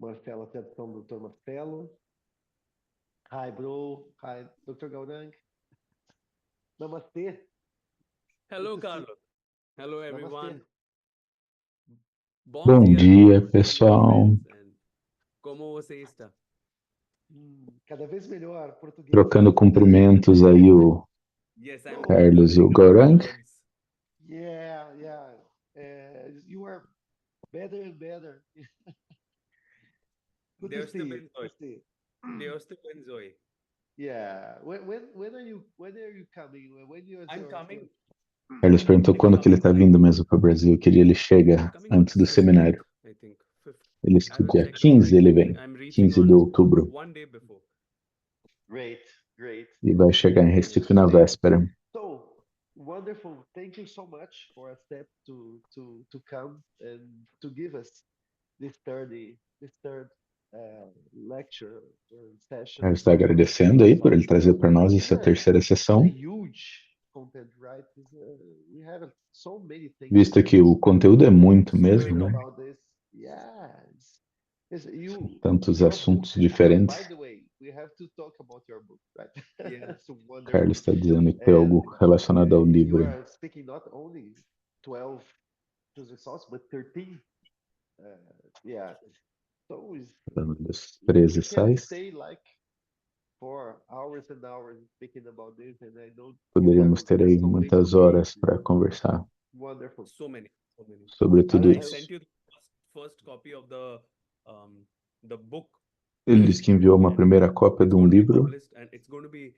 Marcelo, a tradução do Dr. Marcelo. Hi, bro. Hi, Dr. Gaurang. Namastê. Hello, Good to see you. Carlos. Hello, everyone. Namastê. Bom Bom dia, dia, my pessoal. friends. And como você está? Cada vez melhor português. Trocando cumprimentos aí o Yes, I'm Carlos e o learning Gaurang. words. Yeah. You are better and better. Good to Deus te see you. Good abençoe. to see you. Deus te abençoe. Yeah. When are you coming? When you I'm coming. Carlos perguntou quando que ele está vindo mesmo para o Brasil, que dia ele I'm chega coming on antes do 15th, seminário. I think. 5th. Ele disse I que will dia check the 15 flight. ele I think vem, I'm reaching 15 de on outubro, one day before. Great. e vai chegar em Recife na véspera. So wonderful. Thank you so much for a step to come and to give us this third lecture session. Carlos está agradecendo aí por ele trazer para nós essa terceira sessão, Huge content, right? We have so many things. visto que o conteúdo é muito So mesmo, many né? about this. Yes. Tantos Your assuntos book, diferentes. by the way, we have to talk about your book, right? Yeah. It's wonderful. Carlos está dizendo que tem algo relacionado ao You livro. are speaking not only 12 results, but 13. Yeah. So Falando dos 13 we can sais, stay like for hours and hours speaking about this, and I know poderíamos ter aí so many muitas things. horas para conversar Wonderful. So many. sobre tudo I isso. sent you the first copy of the book. Ele disse que enviou uma primeira cópia It's de um going to be livro published and it's going to be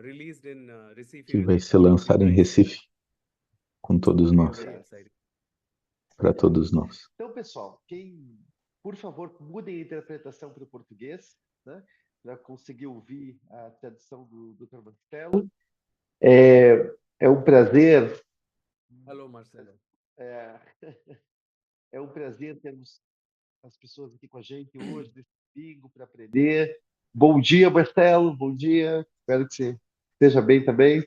released in Recife que with vai ser all of you lançado em guys. Recife com So todos we are nós, very excited. para todos nós. Então, pessoal, por favor, mudem a interpretação para o português, né? Para conseguir ouvir a tradução do Dr. Marcelo. É um prazer. Hello, Marcelo. É um prazer termos as pessoas aqui com a gente hoje, nesse domingo, para aprender. Bom dia, Marcelo. Bom dia. Espero que você esteja bem também.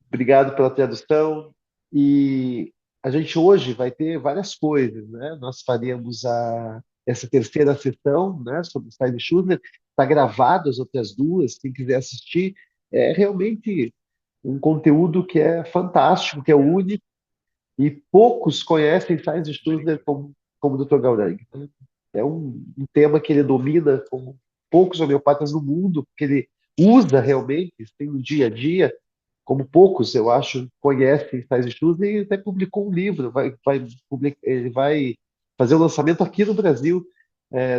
Obrigado pela tradução. E a gente hoje vai ter várias coisas, né? Nós faremos essa terceira sessão, né, sobre o Simon Schuster. Está gravado as outras duas, quem quiser assistir. É realmente um conteúdo que é fantástico, que é único, e poucos conhecem Simon Schuster como o Dr. Gaurang. É um tema que ele domina como poucos homeopatas no mundo, porque ele usa realmente, tem no dia a dia, como poucos, eu acho, conhecem Simon Schuster, e até publicou um livro, ele vai fazer o lançamento aqui no Brasil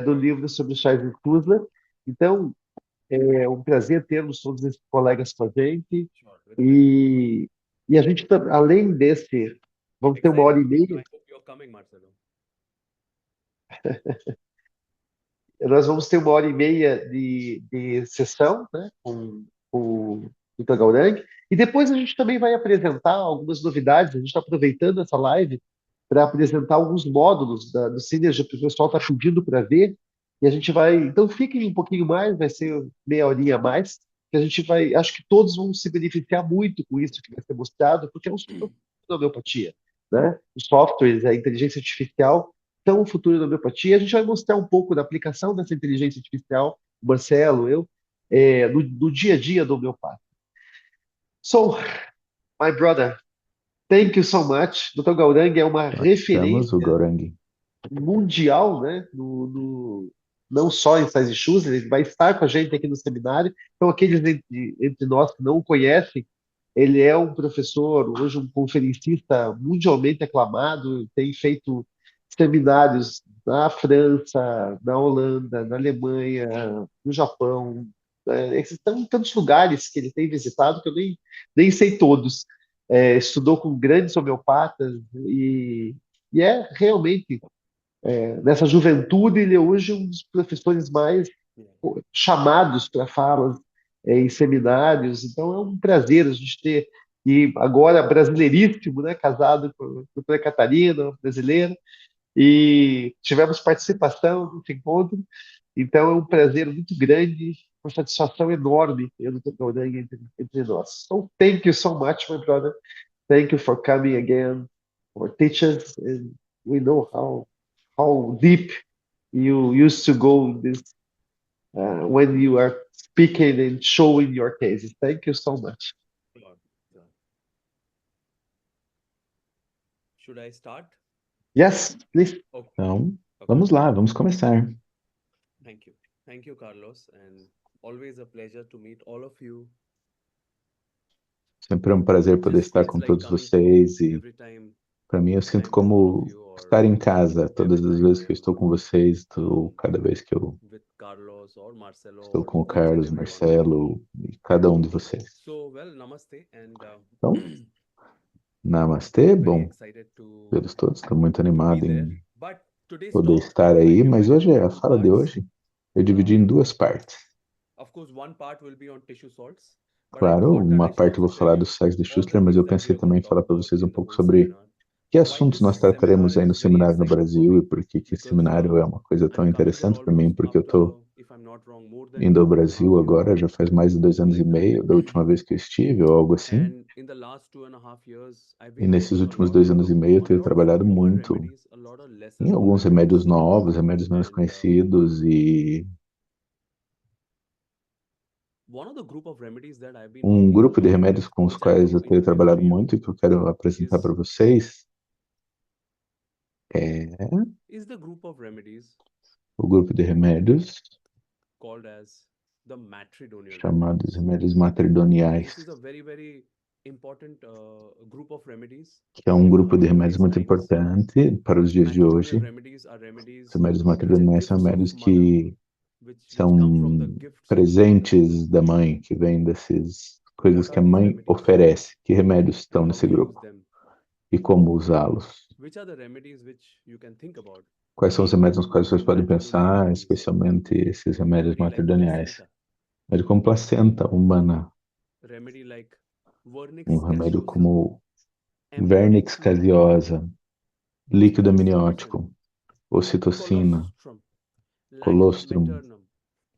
do livro sobre o Simon Schuster. Então, é um prazer termos todos esses colegas com a gente, e a gente, além desse, vamos ter 1h30. I hope you're coming, Marcelo. Nós vamos ter 1h30 de sessão, né, com o Dr. Gaurang, e depois a gente também vai apresentar algumas novidades. A gente está aproveitando essa live para apresentar alguns módulos do Synergy que o pessoal está pedindo para ver, e a gente vai... Então, fiquem um pouquinho mais, vai ser meia horinha a mais, que a gente vai... Acho que todos vão se beneficiar muito com isso que vai ser mostrado, porque é um futuro da homeopatia, né? Os softwares, a inteligência artificial são o futuro da homeopatia. A gente vai mostrar um pouco da aplicação dessa inteligência artificial, o Marcelo, eu, no dia a dia do homeopata. So, my brother, thank you so much. Dr. Gaurang é uma referência o Gaurang. mundial, né? Não só em Simon Schuster, ele vai estar com a gente aqui no seminário. Então, aqueles entre nós que não o conhecem, ele é um professor, hoje um conferencista mundialmente aclamado, tem feito seminários na França, na Holanda, na Alemanha, no Japão. Existem tantos lugares que ele tem visitado que eu nem sei todos. Estudou com grandes homeopatas e é realmente, nessa juventude, ele é hoje um dos professores mais chamados para falas em seminários. Então é um prazer a gente ter, e agora brasileiríssimo, né, casado com a doutora Catarina, brasileira, e tivemos participação nesse encontro. Então é um prazer muito grande, uma satisfação enorme ter o Dr. Gaurang entre nós. So thank you so much, my brother. Thank you for coming again, for teachers, and we know how deep you used to go this when you are speaking and showing your cases. Thank you so much. Sure, sure. Should I start? Yes, please. Okay, Então, okay. vamos lá, vamos começar. Thank you. Thank you, Carlos, and always a pleasure to meet all of you. Sempre é um prazer It poder just estar feels com like todos coming vocês home e every time para mim eu sinto I'm with all of como you, or estar em casa todas every as time vezes que eu estou com vocês, cada vez que eu with Carlos or Marcelo estou or com o each and Carlos, everyone. Marcelo e cada um de vocês. So, well, namaste, and Então, namastê, very bom, excited to pelos todos, estou muito be animado there. em But today's poder talk, estar I aí, mas divided hoje into a two fala de parts. hoje eu dividi em duas partes. Of course, one part will be on tissue salts, but I Claro, thought that uma I should parte eu also vou falar tell you dos sais de all the Schuster, mas eu things that we pensei are going também to em talk falar para about vocês um in the pouco whole sobre seminar. que Why assuntos this nós seminar trataremos aí no is very seminário no exciting for Brasil me e por que esse because seminário é uma coisa tão I'm coming there interessante para mim, almost porque eu estou after, if I'm not wrong, more than indo ao 2.5 Brasil years, agora, já faz mais de 2 anos e like that. meio da última vez que eu estive, ou algo assim. And in the last 2.5 years, I've E been nesses working a últimos lot 2 anos e meio eu on a tenho lot of trabalhado newer muito remedies, a lot of lesser em known alguns remédios remedies, novos, remédios menos and conhecidos, e one of the group of remedies that I've been um working grupo de on, remédios com os which I want quais eu to tenho introduce to trabalhado you, muito e que eu quero apresentar para is vocês é the group of remedies o grupo de remédios called as the matridonial chamados remedies. remédios matridoniais, This is a very, very important group of remedies que é um grupo de for remédios today's muito times. importante para os dias de Matridonial hoje. remedies are remedies Os remédios which are matridoniais são gifts of remédios mother, que which come from the são gifts of mother. presentes da mãe, que vêm dessas coisas What que are a these mãe remedies oferece. Que remédios estão and how nesse to use grupo them? e como usá-los? Which are the remedies which you can think about? Quais são os Mainly remédios nos quais vocês the podem matridonial pensar, remedies. especialmente esses remédios Remedy like matridoniais? placenta, Remédio como placenta humana, remedy like vernix remédio caseosa, como amniotic vernix fluid, caseosa, líquido oxytocin, amniótico, ocitocina, colostrum, lac colostrum, maternum.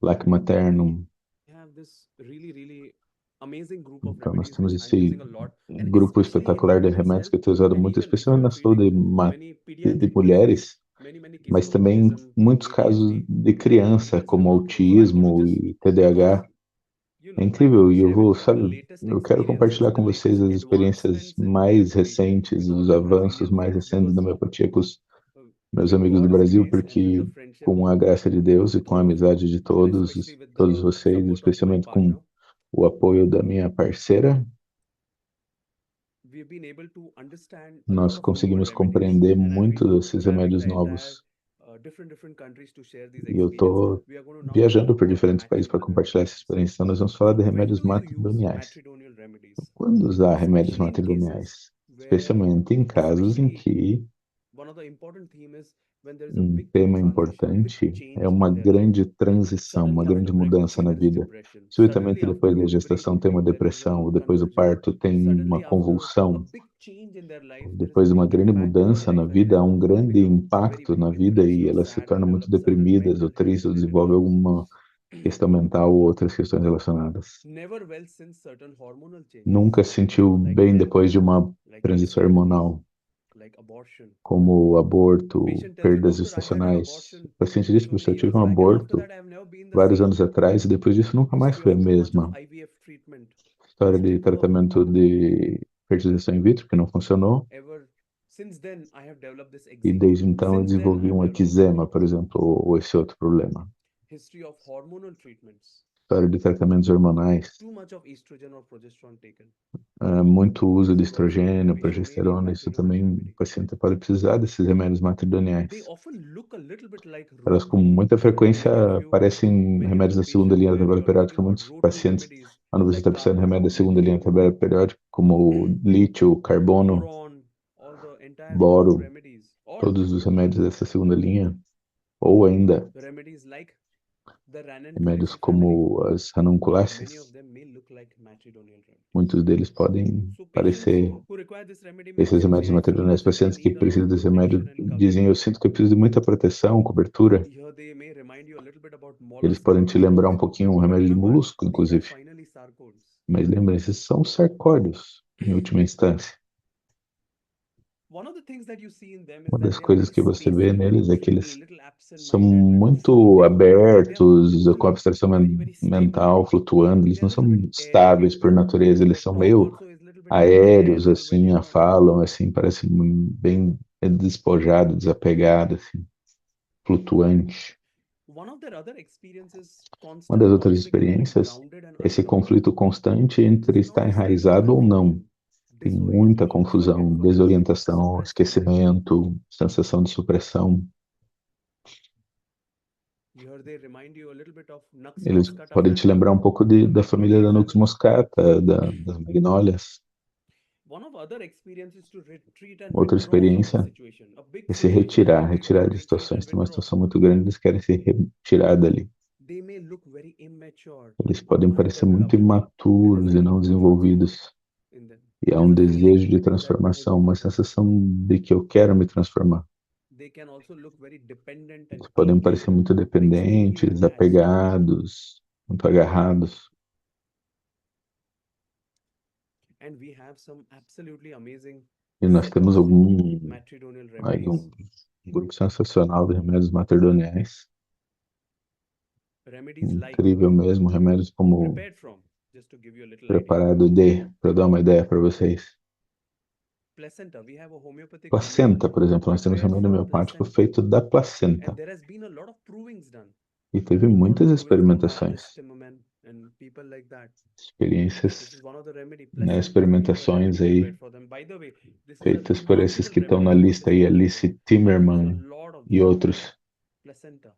lac And we maternum. have this really, really amazing group of Então, nós remedies temos which I'm esse using a lot, and grupo especially in espetacular de women's remédios health que eu tenho usado and muito, even especialmente before na saúde treating many de pediatric mulheres, cases, many cases mas of também autism, muitos casos ADHD, de criança, etc. como So I'm going to autismo just, e TDAH. because É I want incrível, to e eu share with vou, you the sabe, latest eu quero experiences, compartilhar the com vocês latest as experiências advancements in mais homeopathy recentes, with all os the avanços Brazilian mais friends, recentes da because homeopatia com os meus with amigos do God's Brasil, grace and with porque the friendship, com a graça de Deus e com a amizade de or todos, especially with todos the vocês, support of my especialmente com partner, o apoio da minha parceira, we've been able to understand a nós lot of newer conseguimos remedies, compreender and I've muito been desses traveling remédios the entire novos. different countries to share these E eu experience. estou We are going to now talk viajando por about diferentes países para matridonial compartilhar essa remedies. experiência. Então, nós vamos falar So de when remédios do you use matrimoniais. matridonial remedies? Quando usar remédios Especially in cases matrimoniais? where, Especialmente em casos em especially que one of the important theme is when there is a um big tema transition, big importante é change uma in their life. grande transição, uma Suddenly grande after mudança pregnancy na there is vida. depression. Suddenly Subitamente, after depois da delivery gestação, tem uma there is depressão, a ou depois do convulsion. parto, tem uma Suddenly after a convulsão. big change in their life there is a Depois de uma big grande impact in their mudança na life, and vida, há then um they grande become very, impacto very na vida depressed e or elas se sad or tornam muito develop certain deprimidas, ou mental health tristes, ou related desenvolvem issues. alguma questão mental ou outras questões relacionadas. Never well since certain hormonal changes Nunca se sentiu like bem death, depois de uma like transição miscarriages, hormonal, like abortion. como aborto, Patient tells you, perdas doctor, I had an gestacionais. abortion O paciente disse, 20 professor, eu tive years um back and after aborto that I have never been the vários same. anos atrás e depois disso nunca mais History foi a of too much of mesma. IVF treatment. História This de didn't work. tratamento de fertilização in vitro que não funcionou Ever since then I have developed this e eczema. desde então eu Since then I desenvolvi have developed this eczema, problem. por exemplo, ou esse outro problema. History of hormonal treatments. História de tratamentos hormonais, Too much of estrogen or progesterone taken. muito uso de This is also estrogênio, patient may need progesterona, isso matridonial também o remedy. paciente pode precisar desses remédios They matridoniais. often look a little bit like Elas rote. com muita frequência Many of you, parecem remédios da segunda patients linha da where tabela you are periódica. thinking about Muitos rote pacientes, remedies quando você like está precisando de carbon, remédio da segunda linha da lithium, tabela periódica, como lítio, carbono, boron, all the entire rote boro, remedies, or todos os remédios dessa segunda linha, ou ainda remedies like the remédios Ranunculaceae family. como as Many ranunculáceas, of them may look like matridonial remedies. muitos deles podem So patients parecer who require this remedy may esses often remédios say, I feel matrimoniais. as if I Pacientes que need a lot precisam of desse remédio protection and dizem, coverage. eu sinto que eu preciso de muita proteção, cobertura. Here they may remind you a little bit about Eles mollusks podem and te lembrar um mushrooms. pouquinho um But remédio de remember, molusco, these are inclusive. finally sarcodes. Mas lembrem-se, são sarcóides, em última instância. one of the things that you see in them is Uma that das they are coisas very que você vê spacey, neles é que a eles little são absent-minded, and muito they are abertos, com moving abstração very, very stable. mental, flutuando. Eles They are não a são little bit airy. estáveis por natureza, eles Their são talk meio also is a little bit aéreos, careful when, assim, falam, assim, parece bem despojado, desapegado, assim, flutuante. one of their other experiences, Uma das constant outras conflict between experiências grounded and é esse ungrounded. conflito constante entre There's a lot estar of enraizado ou confusion, não. Tem muita disorientation, confusão, forgetfulness, desorientação, suppressed feelings. esquecimento, sensação de supressão. Here they remind you a little bit of Nux Eles moscata podem te family, lembrar um pouco the da família da magnolias Nux family. moscata, das magnólias. One of other experiences to retreat and Outra withdraw from the experiência situation. A big é se situation, they may retirar de retreat situações. and Tem uma withdraw. situação muito grande, eles querem se retirar dali. They may look very immature, Eles podem parecer muito undeveloped. There is imaturos a e não need to desenvolvidos. transform in them. E há There's a feeling desejo de that I transformação, want uma to transform. sensação de que eu quero me transformar. They can also look very dependent and Eles podem clingy, parecer muito extremely dependentes, attached. apegados, muito agarrados. And we have some absolutely amazing E nós set temos of aí matrimonial um remedies. grupo sensacional de remédios materdoniais. Remedies like Incrível mesmo, remédios como prepared from, just to give you a little idea. preparado de, para eu dar uma ideia para vocês. Placenta, we have a homeopathic Placenta, remedy por exemplo, nós temos prepared remédio from homeopático placenta. feito da And placenta. there has been a lot of provings done. E teve A lot of muitas provings done by experimentações, Alice Timmerman and people like that. This experiências, is one of the remedy, né, placenta. We have a experimentações remedy aí prepared for them. By the way, this is a feitas por esses remarkable que estão remedy na for lista aí, testosterone. Alice I use a Timmerman lot of e this outros. placenta.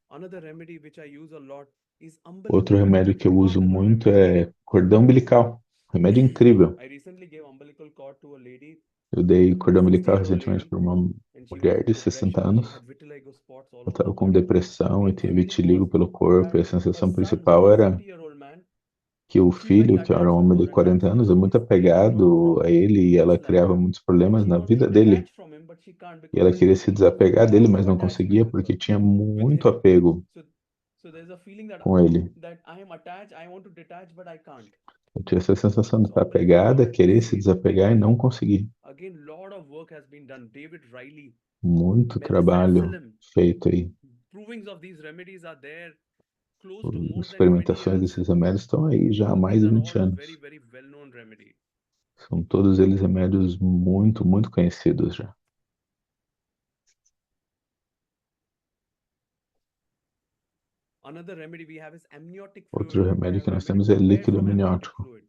Another remedy which I use a lot is Outro umbilical cord. remédio que eu uso Remarkable muito remedy. é cordão umbilical. Remédio incrível. I recently gave umbilical cord to a lady, Eu dei cordão umbilical 60-year-old recentemente lady, para uma and she was mulher in de 60 depression. She anos. had vitiligo spots all Ela over her estava com body. depressão e Main tinha query vitiligo was pelo to corpo, e a have a sensação son who principal is era 50-year-old man. que o She's very filho, que era attached um to homem de her, and 40 that's anos, é because muito she's facing a lot apegado of a ele e ela his life. criava muitos problemas She na wants to vida dele. detach from him, but she can't E because ela there is queria a se feeling of desapegar dele, lot mas of não attachment conseguia with porque her, tinha with muito him. apego So there's a feeling that com ele. I am attached, I want to detach, but I can't. Eu tinha essa sensação de So estar umbilical cord apegada, has been querer se saved. desapegar e não conseguir. Again, lot of work has been done. David Riley, Muito trabalho methicillin, feito aí. provings of these remedies are there close to more than 20 Experimentações years. desses remédios estão aí já há So mais these de are 20 all very, anos. very well-known remedies. São todos eles remédios muito, muito conhecidos já. Another remedy we have is amniotic Outro fluid. We remédio have que nós remedy temos é prepared líquido from amniotic amniótico. fluid.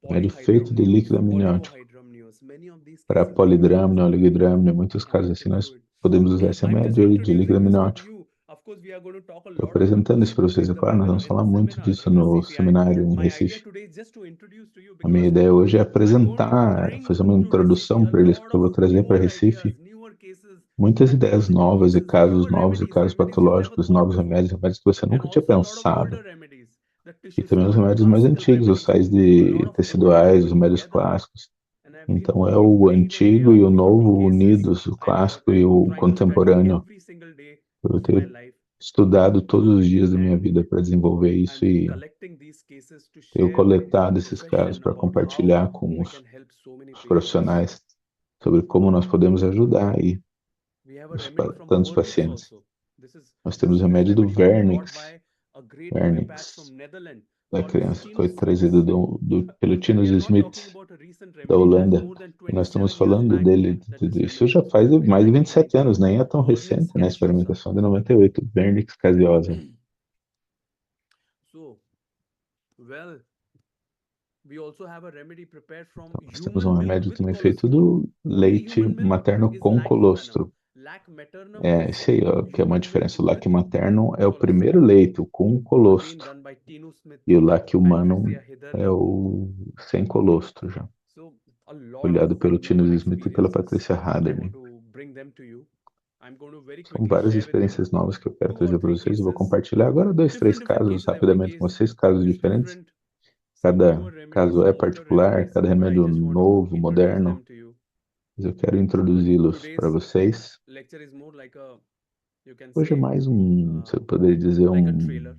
Remédio feito de líquido amniótico. Oligohydramnios. Many of these Para cases we can polidramnio, use oligodramnio, em muitos casos assim, amniotic nós fluid. podemos usar esse I'm just remédio aí de líquido introducing this to amniótico. you. Of course, we are going to talk a Estou lot about apresentando this isso para vocês. in É the claro, nós vamos webinar, in falar the muito seminar disso in no Recife. seminário em My idea Recife. today is just to introduce to you A minha because ideia hoje é I'm going to apresentar, bring fazer uma to introdução Recife a para eles, lot porque eu of vou trazer para newer ideas, Recife newer cases, muitas ideias pathological novas e cases, casos newer novos e casos remedies you've never patológicos, thought novos before, remédios, remédios que você and nunca tinha also a lot of pensado. older remedies, the E tissue também os star, the remédios mais classical antigos, os remedies. sais So a lot de of tecido old ais, os remedies remédios together, clássicos. and I've been Então é working o day in, day antigo out e o with 40 novo cases. unidos, o clássico e o Trying to study contemporâneo. every single day Eu of my tenho life estudado todos os dias da minha and vida para desenvolver isso I'm e collecting these cases to tenho share with the coletado esses casos profession para about how compartilhar com we can help so many os patients. profissionais sobre como nós podemos ajudar aí We have a remedy from tantos Vernix pacientes. also. Nós temos o This remédio do remedy was brought Vernix, by a great homeopath from Netherlands da called criança, foi Tinus Smith. trazido pelo And Tinus we are not Smith, talking about a recent da remedy. That's Holanda. more than E nós estamos 27 years falando back dele, that this isso remedy já was faz brought in mais de 27 1990. anos, nem é tão Vernix recente, né? A gaseosa. experimentação de 98, Vernix caseosa. So, well, we also have a remedy prepared from Nós temos human um milk remédio with também feito colostrum. do Only leite human milk materno is com lac maternum. colostro. Lac maternum É, is isso aí, ó, que é uma human diferença. O milk lac with materno é o colostrum. primeiro leite, o com Again colostro. done by Tinus Smith, E o lac humanum Patricia é Hitherley. o sem colostro já. So a lot Olhado of pelo Tinus newer Smith e pela experiences. Patrícia I want Haderlin. to bring them to you. I'm going to very São quickly várias share with you experiências novas que eu quero 2 or trazer para 3 vocês. Eu vou cases. compartilhar agora dois, três Different casos cases every rapidamente com case vocês, casos is diferentes. different. Some Cada newer remedies, caso é some older particular, remedies, cada but I remédio just want to novo, introduce moderno. them to you. Mas eu quero introduzi-los para Today's vocês. lecture is more like a, you can Hoje é say, mais você poderia dizer like a trailer.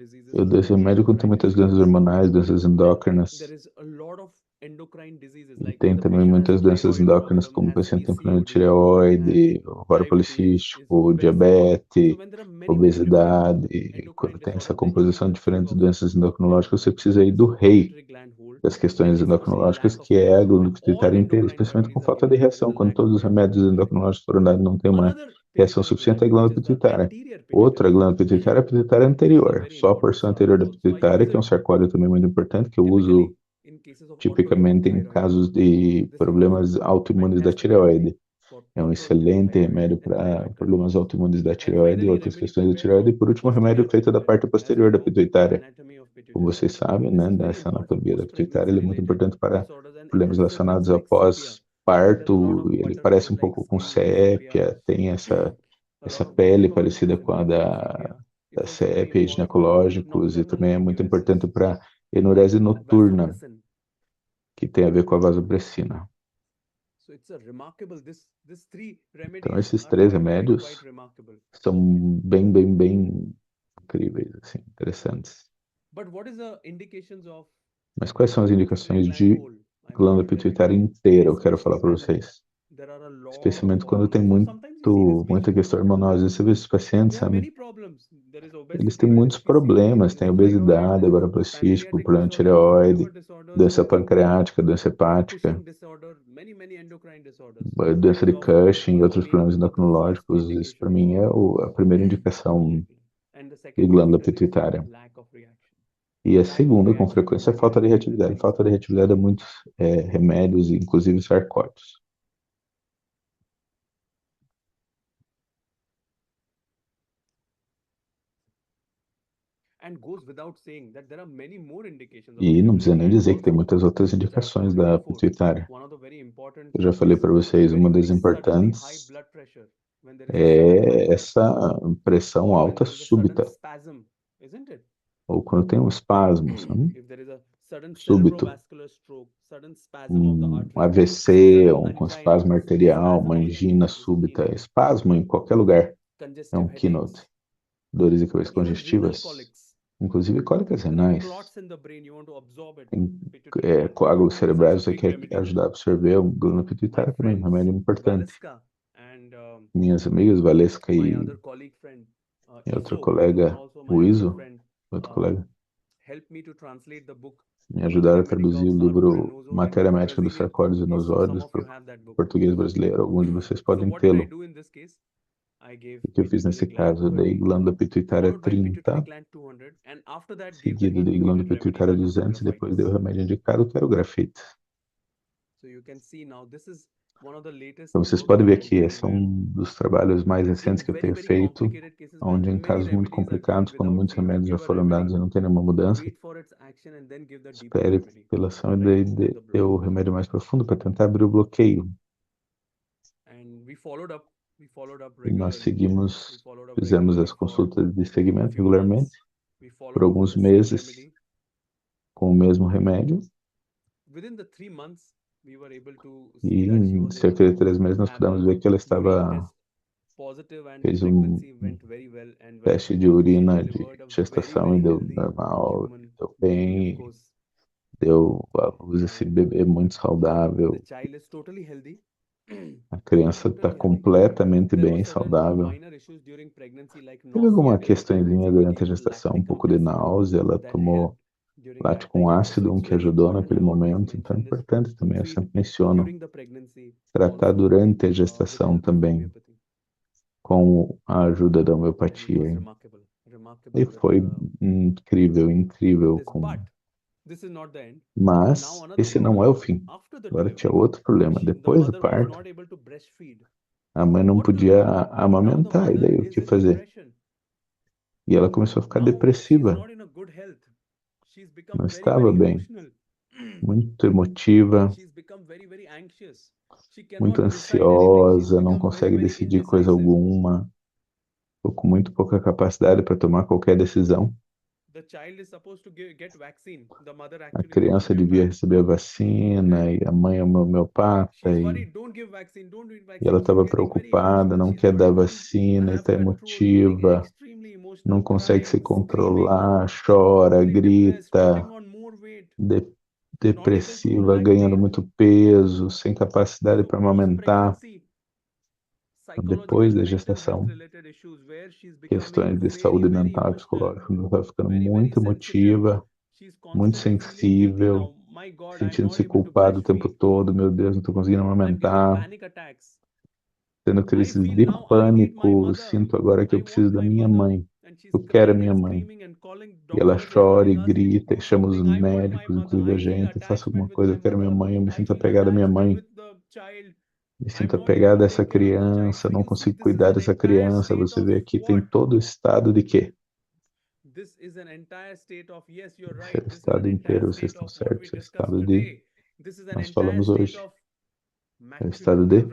diseases Eu dou esse remédio quando tem muitas doenças hormonais, doenças endócrinas. there is a lot of endocrine diseases E like tem when the também patient has muitas doenças thyroid endócrinas, problem, como o has paciente tem problema de PCOD, has tireoide, ovário diabetes, is policístico, well fit. So diabetes, when there are many different obesidade. E endocrine quando tem essa disorders, then you composição have to think diferente de of doenças when endocrinológicas, você precisa ir there is do a rei pituitary gland hold, das then questões it's mostly endocrinológicas, lack of que é a reaction. glândula All pituitária inteira, endocrine especialmente com remedies are falta de given, but there is reação. a Quando lack of todos os reaction remédios due to that. endocrinológicos foram dados, não tem uma Another reação pituitary suficiente, é a gland, which glândula is the pituitária. anterior Outra pituitary glândula gland, pituitária é a pituitária this is a anterior, very só a important porção anterior da hormone. So I pituitária, use que é um it sarcóide também muito importante, que eu uso typically in cases of autoimmune tipicamente em thyroiditis. casos de This is a problemas autoimunes da fantastic remedy tireoide. for É um controlling the excelente thyroid remédio and para thyroid problemas conditions. autoimunes da And tireoide e finally, outras remedy questões da prepared tireoide. for E por último, remédio posterior feito da pituitary. parte As we posterior da know, the pituitária. anatomy of Como pituitary. vocês sabem, This né, is very dessa important for anatomia da pituitária, post-pregnancy ele é muito related importante para disorders, and it problemas has symptoms relacionados like sepia. após There's a lot parto. of Ele parece butterflies um like pouco com screaming sepia, sépia, tem essa, a lot essa of pele gynecological parecida com a symptoms like sepia. da It's also very sépia e important for ginecológicos, e nocturnal também é muito enuresis, importante para enurese noturna, vasopressin. que tem a ver com a vasopressina. So it's a remarkable. This three Então, remedies esses are três quite remédios remarkable. são bem incríveis, assim, interessantes. But what is the indications of Mas quais são as pituitary indicações gland de hole? I want glândula to tell you, pituitária inteira? Eu quero falar especially para when vocês. there are a lot of Especialmente quando tem hormones. So sometimes we see these muita patients. questão hormonal. Às vezes você vê esses pacientes, They have sabe? many problems. There is Eles obesity, têm there is muitos PCOD, problemas, there is tem a thyroid, obesidade, there is ovário policístico, pancreatic problema de disorders, there are tireoide, liver disorders, doença there is pancreática, doença hepática, Cushing disorder, many endocrine disorders. That doença is de often, Cushing e outros for me, problemas the first endocrinológicos. Isso para indication mim é for a primeira indicação pituitary gland. And the de second glândula typically is pituitária. lack of reaction. E a Lack of segunda, com reaction to frequência, é a falta de medications and reatividade. medicines. Falta de reatividade a muitos remédios, inclusive sarcóticos. And goes without saying that there are many more indications of E não pituitary precisa nem gland dizer que tem also. muitas outras Just as I indicações told you da before, pituitária. one of the very important Eu já falei is para vocês, uma das very suddenly high importantes blood pressure. When there is a sudden high é blood essa pressure, pressão or when alta there is a sudden súbita, spasm, isn't it? ou quando tem um espasmo, sabe? If there is a sudden Súbito, cerebrovascular stroke, sudden spasm of the artery, AVC, sudden com angina, espasmo arterial, spasm uma of the angina keynote is a súbita, keynote, espasmo em qualquer lugar é congestive um keynote. headaches, Dores de cabeça even renal congestivas, colics. inclusive cólicas There are renais, clots in the brain, you want to absorb it. em, Pituitary gland hole coágulos is such a cerebrais, você big quer remedy. ajudar a absorver o glândula My pituitária também, um friends, remédio importante. Valeska and Minhas amigas, Valesca my e other colleague friend, outro Iso, colega, also my o other Iso, friend, outro colega, helped me to translate the book me ajudaram a Remedica traduzir of o Sarcor and livro Nosode into Matéria Médica dos Brazilian. Sarcóides e Some Nosóides of you para o have that book. português brasileiro. Alguns de vocês So podem what did I tê-lo. do in this case? I gave O que eu fiz pituitary nesse gland caso? Eu dei 30, glândula pituitária followed by pituitary 30, gland 200, and after that gave the seguido de glândula indicated remedy, pituitária that was the 200, e depois dei o graphitis. remédio indicado, que era o grafite. So you can see now, this is one of the latest Então vocês work podem that ver I'm aqui, doing esse é where um dos trabalhos mais recentes in que eu tenho very feito, complicated cases where onde em many casos muito remedies are given complicados, quando without muitos saying to remédios já give a foram dados remedy, e não tem nenhuma mudança, wait for its action and then give the deeper espere remedy, pela ação e right? To open the dê o blockage. remédio mais profundo para tentar abrir o bloqueio. And we followed up E nós regularly. We followed up fizemos regularly as for consultas de a segmento few months. regularmente, We por followed up with alguns the same meses, remedy. com o mesmo remédio, Within the 3 months, we were able to e see that she em was able cerca de to 3 meses nós have pudemos a ver que ela urine estava, test positive, and fez pregnancy went very well and well. teste de She urina de delivered a very, gestação e very deu healthy normal, human deu baby, of bem, course. deu à luz esse And bebê muito the saudável. child is totally healthy. A criança está Totally healthy. completamente There were bem, certain saudável. minor issues during pregnancy, like Teve alguma nausea during questõezinha pregnancy. We durante a gave a gestação, um lactic pouco de acid náusea, ela that tomou helped during that lático com time. So ácido, it's que very ajudou important. I naquele always momento, então é mention this, importante to também, eu treat sempre menciono, during the pregnancy tratar also durante a with gestação help of também, homeopathy. com a ajuda da And it homeopatia. was E remarkable foi with incrível this. com... But this is not the end. Mas Now another esse problem. não é o fim. After the Agora tinha delivery, outro problema. the Depois do mother was parto, not able to breastfeed. a mãe não What to podia do? Now the amamentar, e mother daí o is que in fazer? depression. E ela começou a ficar Now she's depressiva, not in a good health. She's become não very, very estava bem, emotional. muito emotiva, She's become very, very anxious. She muito cannot decide anything. She's ansiosa, não become very, consegue very decidir coisa indecisive. alguma, ou com muito pouca capacidade para tomar qualquer decisão. The child is supposed to get vaccine. The mother A actually is a criança devia homeopath. receber a vacina, e a mãe é uma homeopata, She's e worried. Don't give vaccine. Don't do ela vaccine. She's estava getting very preocupada, emotional. não She's quer not dar able to vacina, have está control. Getting emotiva, extremely não emotional, consegue se crying, screaming, controlar, chora, totally depressed, grita, putting on more weight. de- depressiva, ganhando muito peso, sem capacidade para amamentar. Depois da gestação, questões de saúde mental e psicológica. Ela estava ficando muito emotiva, muito sensível, sentindo-se culpado o tempo todo. Meu Deus, não estou conseguindo amamentar. Tendo crises de pânico. Sinto agora que eu preciso da minha mãe. Eu quero a minha mãe. E ela chora e grita e chama os médicos, inclusive a gente, faça alguma coisa, eu quero minha mãe, eu me sinto apegada à minha mãe. Me sinto apegada a essa criança, não consigo cuidar dessa criança. Você vê aqui, tem todo o estado de quê? Esse é o estado inteiro, vocês estão certos. Esse é o estado de, nós falamos hoje, é o estado de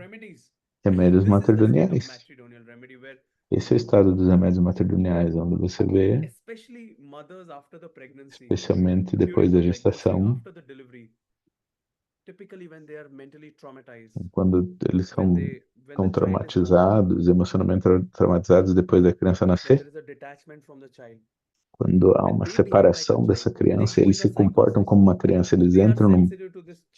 remédios matrimoniais. Esse é o estado dos remédios matrimoniais, onde você vê, especialmente depois da gestação, quando eles estão traumatizados, emocionalmente traumatizados depois da criança nascer, quando há uma separação dessa criança, eles se comportam como uma criança, eles entram num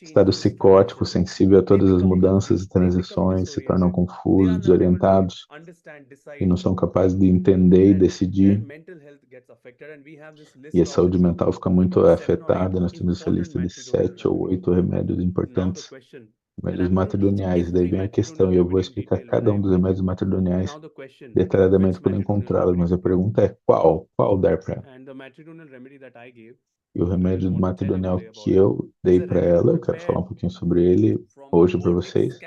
estado psicótico, sensível a todas as mudanças e transições, se tornam confusos, desorientados e não são capazes de entender e decidir. E a saúde mental fica muito afetada. Nós temos essa lista de 7 ou 8 remédios importantes, remédios matrimoniais. Daí vem a questão, e eu vou explicar cada um dos remédios matrimoniais detalhadamente quando encontrá-los, mas a pergunta é qual dar para ela? E o remédio matrimonial que eu dei para ela, eu quero falar um pouquinho sobre ele hoje para vocês,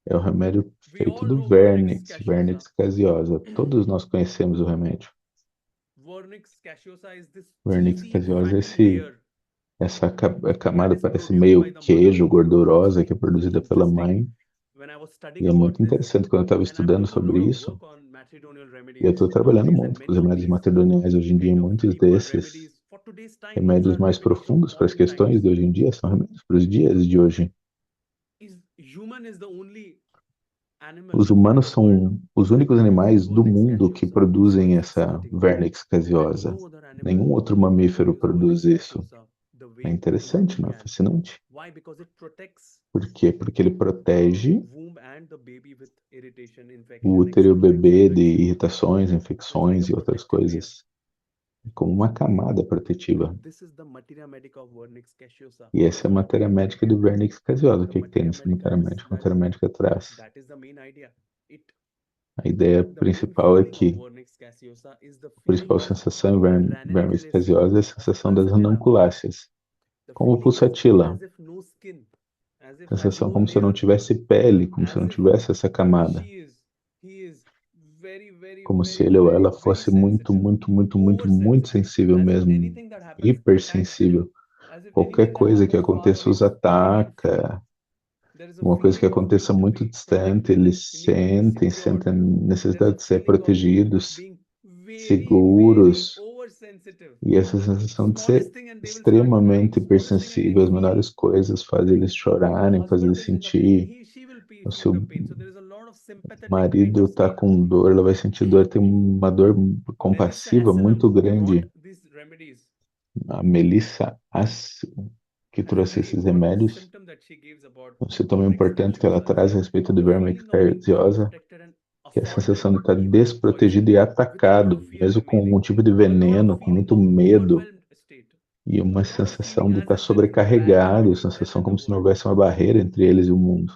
é o remédio feito do Vernix caseosa. Todos nós conhecemos o remédio. Vernix caseosa é essa camada parece meio queijo, gordurosa, que é produzida pela mãe. E é muito interessante quando eu estava estudando sobre isso. E eu estou trabalhando muito com os remédios matrimoniais hoje em dia. Muitos desses remédios mais profundos para as questões de hoje em dia são remédios para os dias de hoje. Os humanos são os únicos animais do mundo que produzem essa Vernix caseosa. Nenhum outro mamífero produz isso. É interessante, não é fascinante? Por quê? Porque ele protege o útero e o bebê de irritações, infecções e outras coisas, como uma camada protetiva. E essa é a matéria médica de Vernix caseosa. O que tem nessa matéria médica? A matéria médica traz. A ideia principal é que a principal sensação em Vernix caseosa é a sensação das ranunculáceas, como pulsatila. Sensação como se eu não tivesse pele, como se eu não tivesse essa camada. Como se ele ou ela fosse muito sensível mesmo, hipersensível. Qualquer coisa que aconteça os ataca. Uma coisa que aconteça muito distante, eles sentem a necessidade de ser protegidos, seguros. E essa sensação de ser extremamente hipersensível às menores coisas faz eles chorarem, faz eles sentir. O seu marido está com dor, ela vai sentir dor, tem uma dor compassiva muito grande. A Melissa que trouxe esses remédios, um sintoma importante que ela traz a respeito do Vernix caseosa, que é a sensação de estar desprotegido e atacado, mesmo com algum tipo de veneno, com muito medo, e uma sensação de estar sobrecarregado, sensação como se não houvesse uma barreira entre eles e o mundo.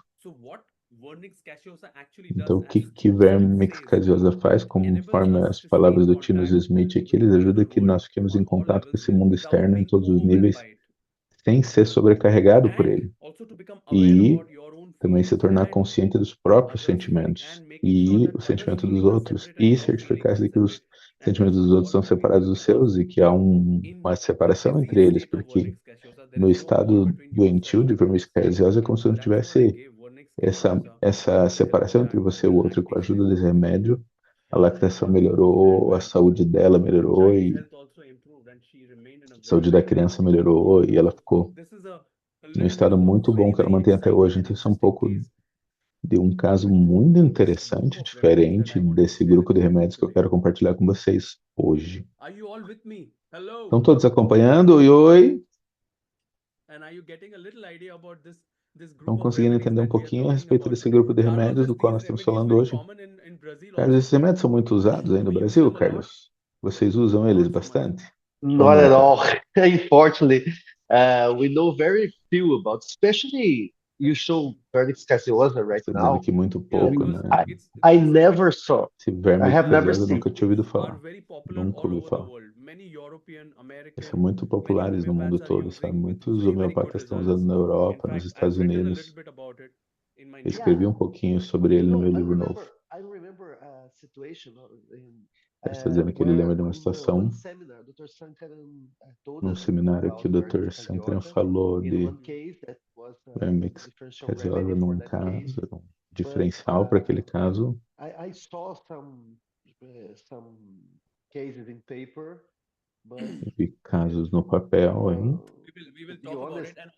Então, o que Vernix caseosa faz, conforme as palavras do Tino Smith aqui, eles ajudam que nós fiquemos em contato com esse mundo externo em todos os níveis, sem ser sobrecarregado por ele. E também se tornar consciente dos próprios sentimentos e o sentimento dos outros, e certificar-se de que os sentimentos dos outros são separados dos seus e que há uma separação entre eles, porque no estado doentio de Vernix caseosa é como se não tivesse essa separação entre você e o outro. Com a ajuda desse remédio, a lactação melhorou, a saúde dela melhorou e a saúde da criança melhorou e ela ficou num estado muito bom que ela mantém até hoje. Então isso é um pouco de um caso muito interessante, diferente desse grupo de remédios que eu quero compartilhar com vocês hoje. Estão todos acompanhando? Oi, oi! Estão conseguindo entender um pouquinho a respeito desse grupo de remédios do qual nós estamos falando hoje? Carlos, esses remédios são muito usados aí no Brasil, Carlos? Vocês usam eles bastante? Not at all. Unfortunately, we know very few about, especially you show Vernix caseosa right Estou dizendo now. aqui muito pouco, né? I never saw. Esse verme I have never caseosa eu seen. nunca tinha ouvido falar. Nunca ouvi falar. Eles são muito populares no mundo todo, sabe? Muitos homeopatas estão usando na Europa, nos Estados Unidos. Eu escrevi um pouquinho sobre ele no meu livro novo. I remember a situation Ele está dizendo que ele lembra de uma situação num seminário que o Dr. Sankaran falou de Vernix caseosa num caso, um diferencial para aquele caso. I saw some cases in paper, but Vi casos no papel, hein? We will to be talk about honest, it. And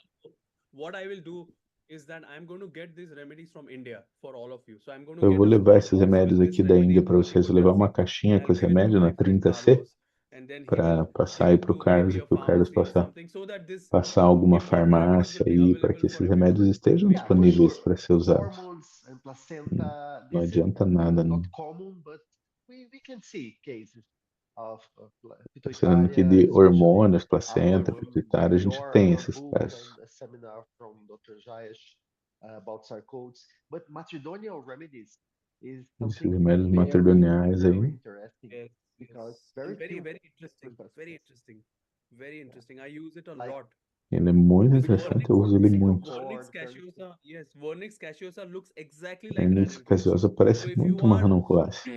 what I will do is that I'm going to get these remedies from India for all of you. So I'm going to Eu get vou a levar small esses box remédios with aqui this da remedy Índia para from vocês. Vou levar uma Ipotherapy, caixinha and com I'll esse give it to remédio na my friend 30C Carlos, and then he para will passar give aí it para o to Carlos maybe e a para o Carlos pharmacy or passar, something, so that this passar alguma if these remedies farmácia will be aí para que available esses for everyone. remédios estejam yeah, for disponíveis sure. para ser usados. Hormones and placenta, Não this is adianta nada, não. not common, but we can see cases of Tá falando aqui pituitária, de especially hormônios, our placenta, one, pituitária, a gente your tem one esses book casos. and a seminar from Dr. Jayesh about sarcodes, but matrimonial remedies is Esses something remédios very, matrimoniais very aí. interesting Yes, because yes. And very very, few very interesting. requests. Very interesting. Very interesting. I use it a Like lot. Ele é muito This interessante, Vernix, eu uso ele single muito. Vernix cord, very caseosa, yes, Vernix caseosa looks exactly like Vernix ranunculus. caseosa So parece if muito you uma are, ranunculase.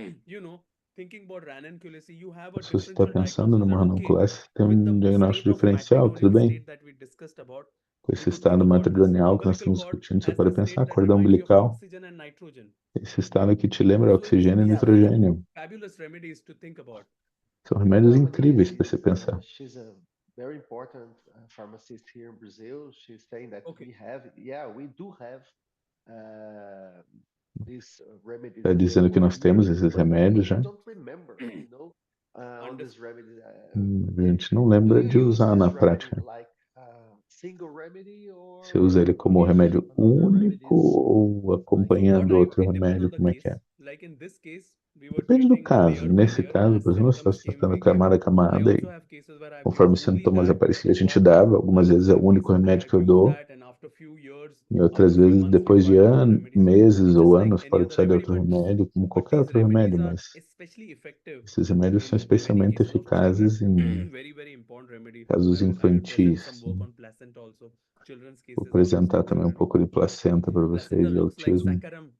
thinking about ranunculus, you have a Se você está differential pensando diagnosis numa that, okay, ranunculase, tem with um the diagnóstico state of diferencial, tudo matrimonial bem? state that we discussed about, Com we esse could think estado about this matrimonial que nós umbilical estamos cord discutindo, você as pode the state pensar that cordão reminds you of umbilical, oxygen and nitrogen. esse estado que te lembra So it's, oxigênio e yeah, nitrogênio. fabulous remedies to think about. São remédios Melanie incríveis para is você pensar. she's a very important pharmacist here in Brazil. She's saying that Okay. we do have these remedies Está dizendo que available nós temos here, esses but remédios we já. don't remember, all these remedies. A gente não Do lembra you de use usar this na remedy prática. like single remedy or Você usa ele como with remédio another único remedies? ou So what acompanhando outro it depends remédio? on the Como é case. que é? Like in this case, we were Depende do treating caso. layer by Nesse layer caso, as por exemplo, nós estamos symptoms came, tratando we give. camada a I camada e also have cases where I've conforme os given only sintomas that apareciam, a gente for dava. Algumas I vezes é also o have único cases where remédio I que eu use dou, that, and after few years, e after outras few vezes, months, we depois de require other remedies. meses It ou is like anos, any pode other precisar de remedy, outro remédio, como but qualquer these outro remédio, remedies are mas especially effective esses remédios são in many especialmente cases of children. eficazes em Very, very important remedy. casos I will present infantis. some work on placenta also. Children's Vou cases of apresentar também um children. pouco de placenta para vocês Placenta de looks like autismo. saccharum,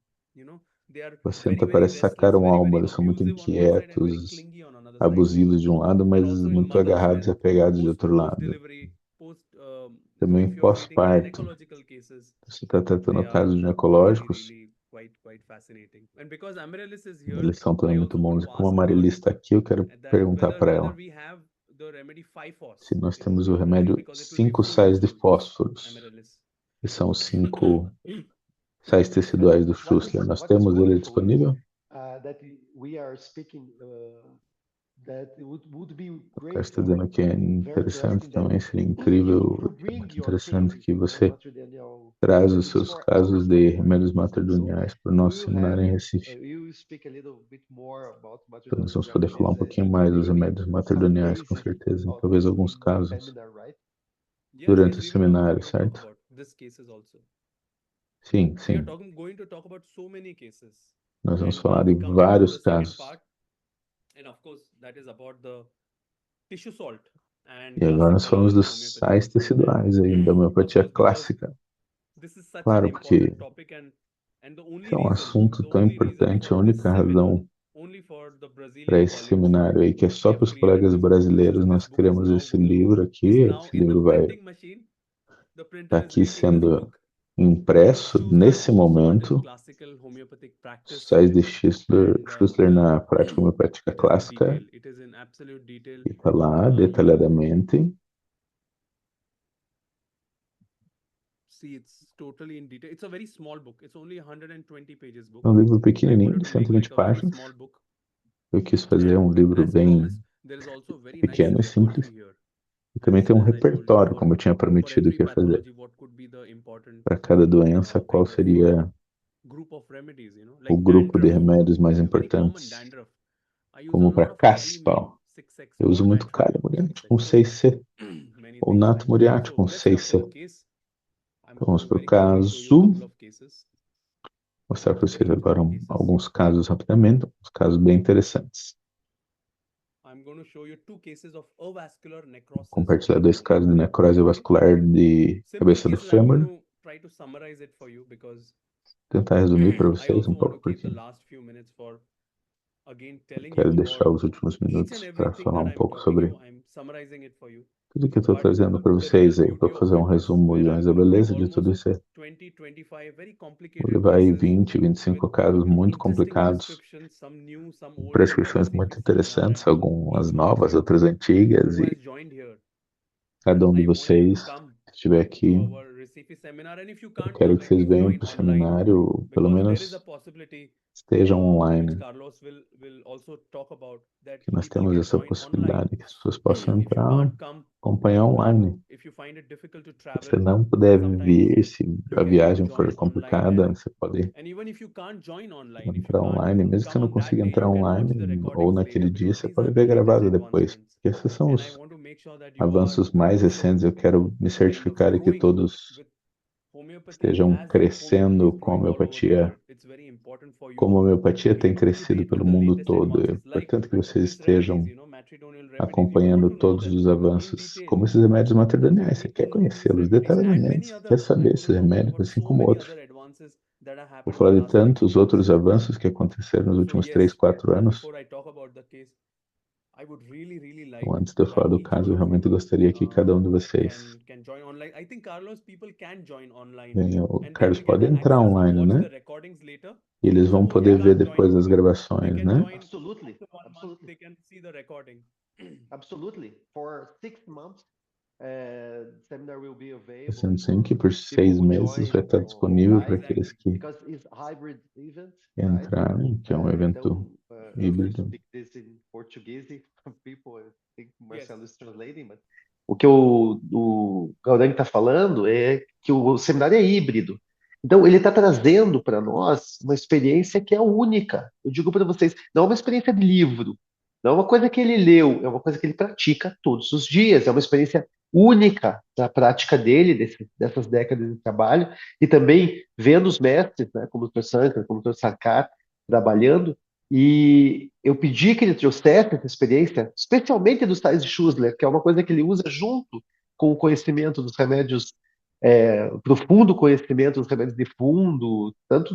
they are Placenta very parece restless, sacar um very, alma, very eles são muito abusive on one side and very inquietos, clingy on another side. abusivos de um lado, mas And also in muito mother's agarrados e health, apegados de post outro lado. delivery, so Também if you're treating pós-parto. gynecological cases, Você está tratando they are casos really, ginecológicos, really quite fascinating. And because Amaryllis is here, eles são também I muito also want bons. to Como a ask her Marili está aqui, eu quero that perguntar para whether ela we have the remedy 5-phos se nós in temos o Brazil, like, remédio because it will be 5 full sais de useful, fósforos, Amaryllis. que são os 5 sais teciduais do Schussler. Nós What is temos ele wonderful is disponível? that we are speaking that it would be O great cara está dizendo que é very interessante interesting that também, seria you incrível, bring muito your interessante cases que of você matrimonial traz os remedies seus for casos our de program remédios in Brazil. So matrimoniais para o we nosso will seminário em have Recife. you will speak a little bit more about Então, nós matrimonial vamos poder falar um remedies pouquinho and mais dos maybe remédios some matrimoniais, com cases certeza, of talvez alguns in the casos, seminar, right? Yes, durante o yes, seminário, we will talk certo? about these cases also. Sim, We are sim. going to talk about so many cases. Nós vamos And falar now de we come to vários the second casos. part, and of course that is about the tissue salt and E agora nós classical falamos dos homeopathy. sais teciduais aí, da homeopatia Of course, because clássica. this is such Claro, an porque important topic, and the esse only é um reason, assunto the tão only reason importante, a for this única seminar, razão only for the para Brazilian esse colleagues, seminário aí, que é we só have para os created colegas this book. brasileiros, nós This book is criamos now esse livro aqui. is now Esse in the livro vai printing machine. The estar printer is aqui making this sendo book. impresso Schussler nesse tissue salt in momento. classical homeopathic practice, Sais de Schussler, and Schussler na prática homeopática it is in clássica. detail. It is in absolute detail. E está lá You detalhadamente. see, it's totally in detail. It's a very small book. It's only 120 pages book. É um livro I pequenininho, wanted de to make 120 like a very páginas. small book. Eu quis fazer um livro As bem promised, there is also a very nice pequeno e report simples. here. E também tem um as I told you, repertório, for como eu tinha prometido every que ia fazer. pathology, what could be the important Para cada doença, qual kind of seria group of remedies, o like grupo de dandruff, remédios mais very common importantes, dandruff. I use a como lot para of caspa. Cali-Made 6X Eu uso for muito nitrogen cálium muriático com 6X for 6C, many ou things. nato muriático So com let's start 6C. with the case. I'm Então, going vamos to para o very quickly show you a caso. couple of cases, Mostrar para vocês very agora important cases. alguns casos rapidamente, uns casos bem interessantes. I'm going to show you two cases of avascular necrosis Compartilhar of the 2 femur. casos de necrose vascular de Simple cabeça do cases, I'm fêmur. going to try to summarize it for you because Tentar resumir para I vocês also um want to pouco, keep porque the last few minutes for again telling quero you deixar about os últimos each and minutos para everything falar that um I'm pouco talking sobre you. I'm summarizing it for you. tudo que eu estou But trazendo para the real vocês aí. Vou beauty of fazer um it is resumo where e I'm mais a going to take beleza de tudo almost isso aí. 20, 25 very Vou complicated levar aí cases 20, with 25 casos muito interesting complicados, prescriptions, some new, some old. prescrições Let's see muito if you interessantes, each algumas one of novas, you outras antigas, who e has joined here, cada um de I want you to vocês come que estiver to aqui, our Recife seminar, and if you eu can't quero come, que at vocês least venham join para o online, seminário, pelo because there is a menos possibility estejam which online, Carlos will also talk about, that que nós people temos can essa join online. possibilidade, que as pessoas possam If you entrar, can't come, acompanhar online. if you find it difficult to Se travel, você não puder sometimes vir, se you a can viagem for join online, complicada, você pode and even if you can't join online, if you entrar can't online. Mesmo que você come não on that consiga day, entrar you can watch the online, ou recordings later, naquele dia, because você these are pode the ver latest gravado depois. advancements. Porque esses são And I os want to make sure that you are avanços mais also recentes. Eu quero me certificar de que growing todos with homeopathy estejam as homeopathy crescendo is com a growing all over the homeopatia, world. It's very important for you como a to homeopatia be tem up to crescido date with pelo the mundo latest todo. É advances, like importante que vocês these remedies, estejam matrimonial remedies. You acompanhando want to know todos them os in avanços, detail. como esses remédios matrimoniais. You Você need to quer know these conhecê-los remedies and detalhadamente, many você quer others. I'm saber going esses to talk remédios, about assim so como many outros. other advances that have Vou happened in falar the de last 3, 4 tantos outros years. avanços que aconteceram nos So últimos yes, 3, 4 anos. before I talk about the case, I would really like Então, antes de eu falar that do each caso, one eu of realmente you gostaria que cada um de vocês can join online. I think Carlos, people can join online, venha. O and then Carlos we get pode the entrar access to online, watch né? the recordings later. E eles vão Suppose poder they ver can't join, depois das they gravações, can né? join Absolutely. after 1 month, Absolutely. they can see the recording. Absolutely. For 6 months, seminar will be available Sendo assim for que por people 6 who meses join vai estar disponível para online, aqueles que because it's hybrid event, right? entrarem, que é um evento Então, I híbrido. speak this in Portuguese. People, I think Marcelo Yes. is translating, but o que o Gaudeng está falando é que o seminário é híbrido. Então, ele está trazendo para nós uma experiência que é única. Eu digo para vocês, não é uma experiência de livro, não é uma coisa que ele leu, é uma coisa que ele pratica todos os dias. É uma experiência única da prática dele, dessas décadas de trabalho, e também vendo os mestres, né, como o Dr. Sankar, como o Dr. Sarkar, trabalhando. E eu pedi que ele trouxesse essa experiência, especialmente dos tais de Schussler, que é uma coisa que ele usa junto com o conhecimento dos remédios, profundo conhecimento dos remédios de fundo, tanto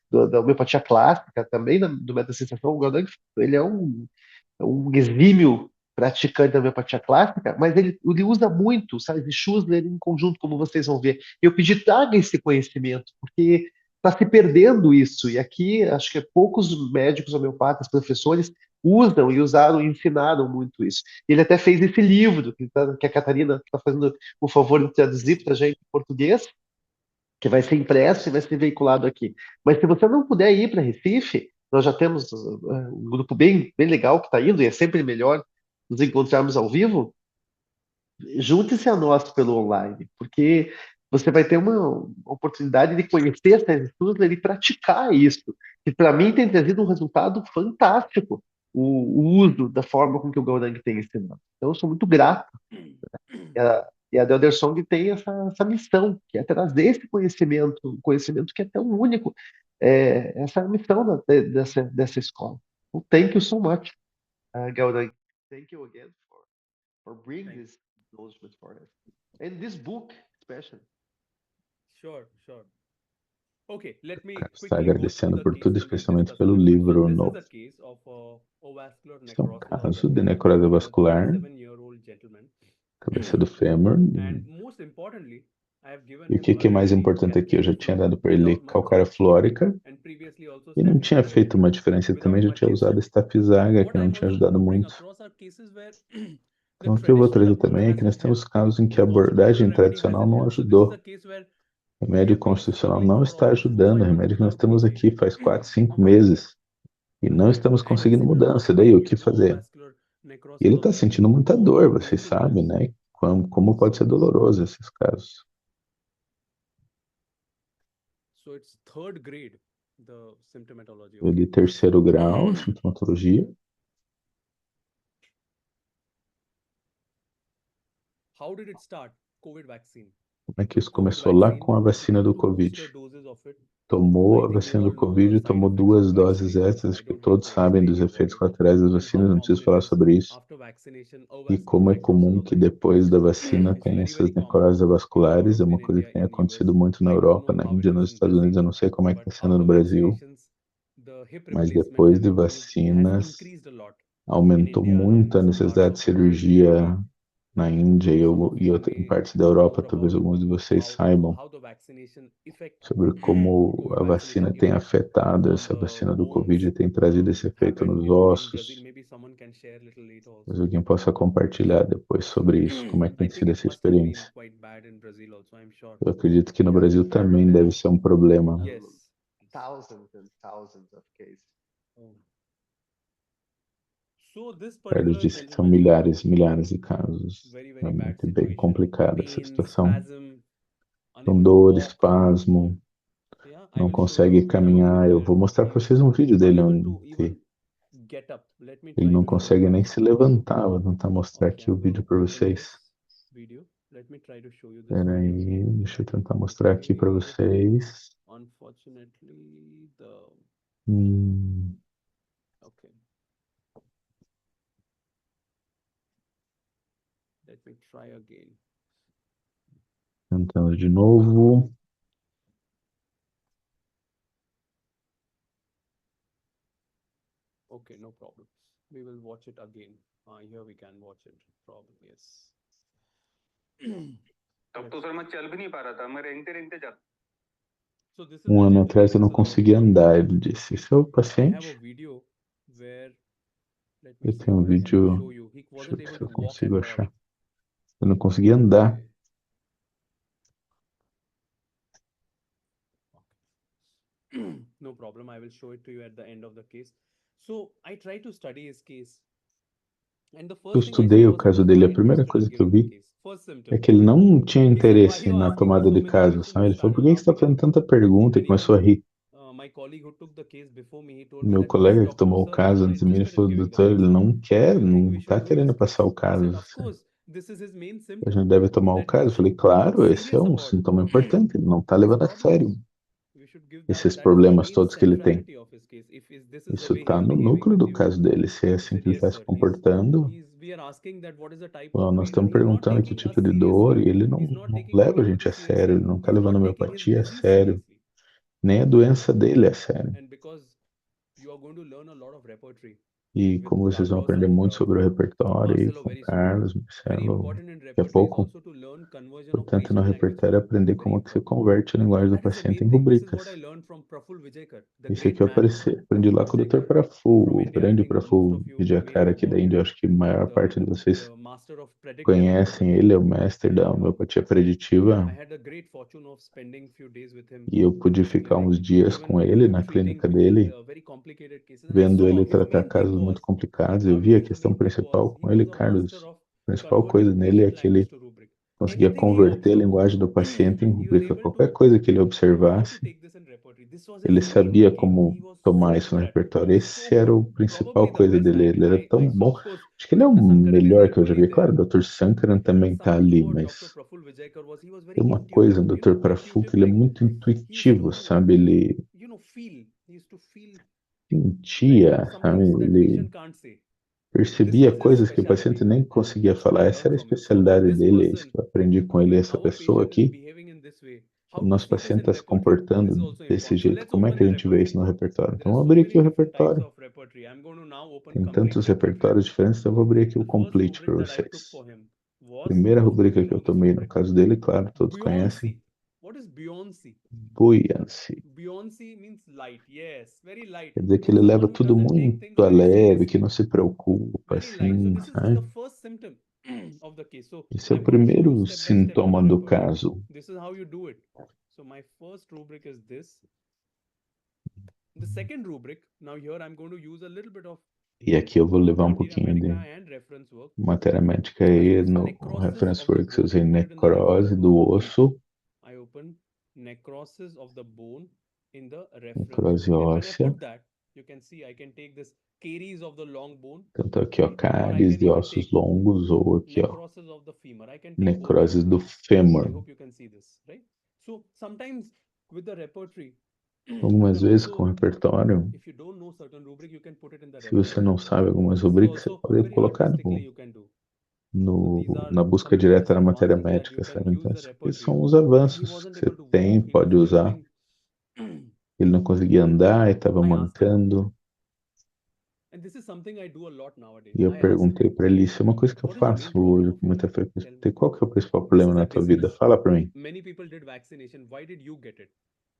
da homeopatia clássica, também do metasensação. O Gaudenk, ele é um exímio praticante da homeopatia clássica, mas ele usa muito o sais de Schussler em conjunto, como vocês vão ver. Eu pedi, traga esse conhecimento, porque está se perdendo isso. E aqui, acho que poucos médicos homeopatas, professores, usam e usaram e ensinaram muito isso. Ele até fez esse livro, que a Catarina está fazendo o favor de traduzir para a gente em português, que vai ser impresso e vai ser veiculado aqui. Mas se você não puder ir para Recife, nós já temos um grupo bem legal que está indo, e é sempre melhor nos encontrarmos ao vivo. Junte-se a nós pelo online, porque você vai ter uma oportunidade de conhecer essas estudos e praticar isso, que para mim tem trazido um resultado fantástico, o uso da forma com que o Gaurang tem ensinado. Então, eu sou muito grato. E a Deldersong tem essa missão, que é trazer esse conhecimento, um conhecimento que é tão único. Essa é a missão dessa escola. Well, thank you so much, Gaurang. Thank you again for bringing this acknowledgement for us. And this book, especially. Sure. Okay, let me Está quickly go through agradecendo the por case tudo, and we'll especialmente discuss pelo it. So livro this is novo. a case of avascular Este é um necrosis of the caso de femur necrose in a vascular, 37-year-old gentleman. cabeça do fêmur. And most importantly, I have given E o him que é mais already importante aqui? Eu já calcareous tinha floor dado para ele without much calcária suggestion, flórica and previously also e não tinha staphysaga feito uma diferença. without Também já much tinha usado usage. estafizaga, What que não I'm tinha also ajudado going to bring muito. across are cases where the Então, o que eu vou traditional trazer approach também é que hasn't nós temos helped, casos em que a the constitutional abordagem remedy tradicional hasn't não helped. So this is a ajudou. case where O we remédio have been constitucional struggling não for está almost 4, 5 ajudando. O months remédio que nós without temos any aqui faz 4, 5 movement. meses e não estamos And conseguindo he's in a lot mudança. of Daí, o pain, que fazer? avascular E ele necrosis of está the sentindo muita dor, vocês uterus. sabem, né? como pode ser doloroso esses casos. So it's third grade, the symptomatology. É de Okay. terceiro grau, sintomatologia. How did it start? COVID vaccine. Como é que isso COVID começou? Lá vaccine, com a he vacina took do 2 booster Covid. doses of it. Tomou I a think you vacina all do know the Covid, side tomou effects. 2 It's doses very extras, low. I acho que don't have todos to sabem dos explain you efeitos about it. colaterais das And how vacinas, não preciso common it falar is sobre isso. after vaccination, E avascular como é comum que microcephaly. depois da vacina It's tenha very, essas very common necroses in avasculares, é Europe, uma in coisa que India, tem in acontecido US. muito na I don't Europa, know na how it Índia, is nos in Estados Unidos, Brazil, eu não sei como é que but está sendo no after Brasil, vaccinations, the hip mas replacement depois de revenue has vacinas, increased a lot in aumentou India and muito a some parts necessidade de of Europe. cirurgia na Índia Some of e you em may partes da know Europa, more talvez about alguns de vocês how saibam, the vaccination effect sobre como COVID a vaccination vacina tem effect afetado, on essa the vacina do bones Covid tem trazido esse efeito happened nos in Brazil. ossos. Maybe someone can share a little later Talvez also. alguém possa compartilhar depois sobre isso, como é que I tem think sido it essa must have been experiência. quite bad in Brazil also, I'm sure. Eu acredito que no Yeah, Brasil também deve ser um problema. Yes. thousands and thousands of cases. Oh. So this Carlos particular disse que são gentleman, milhares de casos. very, very bad Realmente bem situation. complicada essa Pain, situação. spasm, Com unable to dor, walk. espasmo, Yeah, I não will show you a consegue video of him caminhar. Eu where vou mostrar para he's vocês um vídeo dele unable to onde even get up. Let me ele try não to show consegue you nem this. se levantar. Vou tentar mostrar Okay, aqui o I'm going vídeo to para open vocês. this video. Let me try to show you this Espera video. aí, deixa eu tentar mostrar aqui para Okay. vocês. Unfortunately, Hum, okay. Let me try again. tentando de novo. Okay, no problem. We will watch it again. Here we can watch it. Problem, yes. तब तो सर मैं चल भी नहीं पा रहा था मैं रेंगते रेंगते जाता So this is Um the ano gentleman. atrás eu não This is the conseguia andar, ele disse. Esse é o I have a paciente. video where let me Eu see tenho um if I can vídeo. show you. He Deixa eu wasn't ver able se to eu walk consigo at all. achar. Eu não conseguia andar. Okay. No problem. I will show it to you at the end of the case. So I try to study his case. And the Eu first thing I estudei saw o was he caso was dele. not A primeira interested in coisa que eu giving the vi case. First é symptom. que ele não tinha He said, "Why interesse you na asking me tomada so de many casos. questions?" Sabe? He Ele falou, started por que você está laughing fazendo at me. tanta pergunta? E And começou a even rir. my colleague who took the case before me, he told O me meu that, please, colega que doctor, tomou o sir is caso not antes de mim, ele interested in falou, giving the doutor, case. ele não quer, Do you think não we está should do querendo this passar case? o He said, caso. of course, this is his main A symptom gente deve tomar o that we caso. Eu falei, should be claro, esse é serious um about sintoma importante. Ele não está his levando a sério problems. We should give esses that is the problemas main todos que ele tem. centrality of his case. If this is the Isso way he está is no behaving núcleo with do you. caso dele. Se é I assim said, que ele yes, está se sir. comportando, We are asking that what is the type ó, of nós reason. estamos He's not perguntando que taking us tipo de dor e seriously. ele He's not não taking leva a gente homeopathy a sério, ele seriously. não está He's levando a not taking his homeopatia a disease sério, seriously. nem a doença dele a sério. And because you are going to learn a lot of repertory E with como vocês vão Carlos aprender and muito sobre o repertório e Marcelo com o very soon. Carlos, Very Marcelo, important in daqui a repertory is pouco, also to learn conversion of portanto, no patient language repertório é format. aprender Very como que se important. converte a linguagem do That is the paciente main em thing. This is what I rubricas. learned from Praful Vijayakar, the Isso great aqui eu man, aprendi lá Praful com o Dr. Vijayakar Prafu, from o India. I grande think most Prafu of you may Vijayakarta know aqui da about Índia. him. Acho que a maior parte de vocês The master of predictive conhecem homeopathy. ele, é o mestre da homeopatia preditiva. I had a great fortune of spending few days with him E eu in pude his ficar clinic, uns dias even com ele na treating clínica dele, very complicated cases. And I vendo saw ele his tratar main thing casos muito was, complicados. Eu vi a Carlos, his questão main thing was, principal he com ele, was a master Carlos. of A principal coisa converting nele é patient que ele language to rubric. conseguia Anything he converter a observed, linguagem do paciente em he was rubrica. able Qualquer to coisa que ele know how to observasse, take this in repertory. This was ele his main sabia game. como He was tomar so isso no good at it. repertório. So Esse era good. o principal Probably the coisa best. dele. Ele era I tão saw, bom. of course, Acho que ele é o Dr. Sankaran is melhor que eu já equally vi. there. Claro, o Dr. Sankaran também está Something ali, about Dr. mas Praful Vijayakar was he was very tem uma intuitive. coisa no Dr. Prafu que ele é Like muito he used intuitivo, to, sabe? Ele feel. He used to feel like sentia, some sabe? things that Ele patient can't say. This percebia was his coisas que o paciente specialty, nem and conseguia that's what I falar. Essa learned era a from him. So when especialidade this dele, é isso person, que eu aprendi com ele, when essa our pessoa patient is aqui. behaving in this way, O how to nosso see this paciente in está se repertory, this comportando is also desse important. So jeito. let's Como é open que a the gente vê repertory. isso no repertório? There Então, are vamos so abrir aqui many o different types repertório. of repertory. I'm going to now open Tem complete tantos repertory. repertórios diferentes, então eu vou abrir aqui o The first complete para rubric that I took vocês. for him was, Primeira rubrica you que eu know this tomei no rubric, caso dele, claro, todos conhecem. buoyancy. What is buoyancy? Buoyancy. Buoyancy means light. Yes, very light. Quer dizer que Means ele leva someone who tudo doesn't take muito things a very leve, que seriously. não se preocupa, Very light. So assim, this is the sabe? first symptom of the case. So Esse é o I'm going to show you primeiro step by step of sintoma the do repertory. caso. This is how you do it. So my first rubric is this. The second rubric, now here I'm going to use a little bit of E aqui eu vou levar um Criteria pouquinho de medica and reference work. matéria médica I aí use no necrosis Reference of the Works. Eu bone. usei I put it in the necrose reference do work. osso, I open necrosis of the bone in the reference necrose work. And when I óssea. put that, you can see I can take this caries of the long bone, Tanto aqui, ó, or I cáries can de even ossos take longos, ou aqui, ó, necrosis of the femur. I can take both of necroses them. do I fêmur. hope you can see this, right? So sometimes with the repertory, Algumas you can vezes com o also, repertório, if you don't know certain rubric, you can put it in the se você reference não work. sabe algumas This is rubricas, você also pode very colocar artistically you can do. So these are na busca some latest direta na matéria advances that médica, you can sabe? Então, use the esses repertory. são os If he avanços wasn't que você able to tem, walk, he was pode usar. struggling. Ele não conseguia andar e estava I asked him, mancando. and this is something I do a lot nowadays. E eu I asked him, perguntei para ele, isso é uma coisa que eu what is the main faço problem hoje of com muita you? frequência. Tell me. Perguntei, qual que é o principal This problema is a na tua vida? disease. Fala para mim. Many people did vaccination. Why did you get it?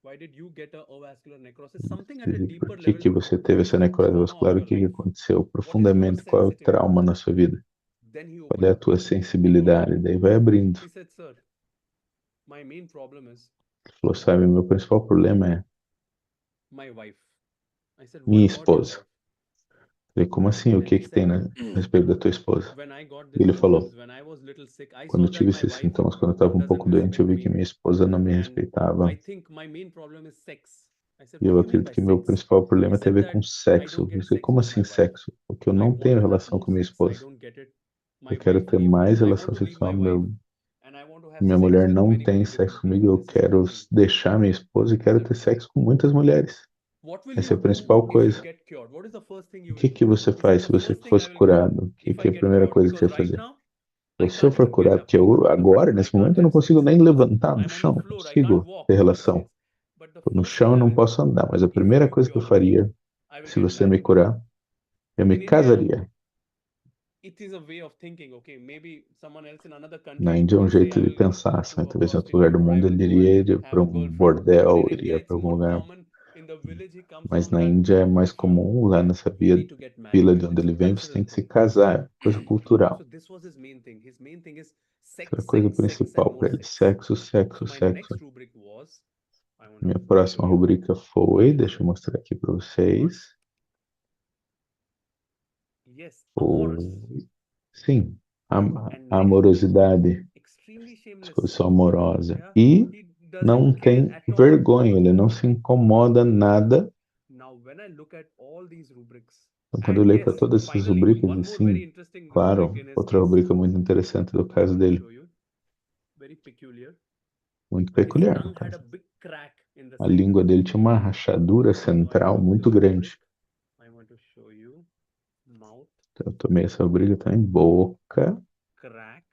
Why did you get a avascular necrosis? E Something at a por deeper que level. você teve What is essa the necrose trauma vascular? of O your que life? aconteceu What is your profundamente? Qual é o sensitivity? trauma na sua vida? Then he Qual opened é a up. tua sensibilidade? Daí vai abrindo. He said, sir, my main problem is Ele falou, sabe, meu principal problema é my wife. I said, what minha about your esposa. wife? Falei, como assim? O And que he que tem said, a respeito da tua esposa? when I got E these ele falou, symptoms, when I was little sick, I quando saw eu that tive my esses wife sintomas, quando eu estava um doesn't pouco doente, eu respect vi que me, minha esposa não me and respeitava. I think my main problem is sex. I said, E eu what do you mean acredito by que meu sex? principal He problema tem a said ver that com I sexo. don't Eu get disse, sex como with assim my wife. sexo? Porque eu I não want tenho to have relação more com minha sex. I esposa. don't get it. Eu My quero wife ter leave me. mais I want relação to leave my sexual. wife, and I want to have Minha sex mulher with não many, tem many sexo different comigo, people. eu This is the quero thing. deixar minha esposa e I quero said, ter sexo com muitas mulheres. what will Essa é you a do principal if you coisa. get cured? What is the first thing O you que will do? que você He said, faz the se você first thing I fosse will do curado? O que if que I é a get primeira cured, coisa que você because ia right fazer? now I Se eu can't for even get curado, up porque eu from the agora, floor. I nesse can't momento, eu não have consigo sex. nem levantar no I'm on the chão, não floor. I can't consigo walk. ter He relação. says, but the Tô no first thing chão, I eu não will do posso andar, mas a if primeira you coisa que eu cure me, faria, I will se get você me married. curar, eu me In India, casaria. it is a way of thinking. Okay, maybe someone else in another Na country Índia é um will say, jeito I de will pensar, go sabe? to a Talvez em outro lugar do prostitute, or I mundo will ele go and iria have para a um girlfriend. But bordel, in India, iria it's para algum more lugar. common. In the village he comes Mas from, na that Índia é mais if comum, lá nessa you need to get married, vila de onde it's a ele vem, você cultural tem que se thing. casar, é coisa cultural. So this was his main thing. His main thing is Essa é a sex, coisa sex, sex, and principal more para ele. sex. Sexo, So sexo, my sexo. next rubric was, I want Minha to show próxima you. rubrica foi, deixa eu mostrar aqui para vocês. Yes, amorous. Sim, a And next rubric, amorosidade, extremely shameless. disposição amorosa. Yeah, E he doesn't não care tem at all. vergonha, ele não se incomoda nada. Now, when I look at all these rubrics, Então, quando eu and leio para yes, todas essas finally, rubricas, one e more very sim, interesting claro, rubric in his outra case. rubrica muito interessante do I caso want to dele, show you. Very peculiar. muito His peculiar, no tongue had a caso. big crack in the A center. língua dele tinha uma rachadura So I central took muito this grande. rubric. I want to show you. Mouth, Então, eu tomei essa rubrica também, boca, crack